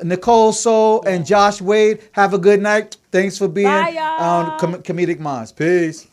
Nicole Soul, and Josh Wade. Have a good night. Thanks for being Bye, y'all. on Comedic Minds. Peace.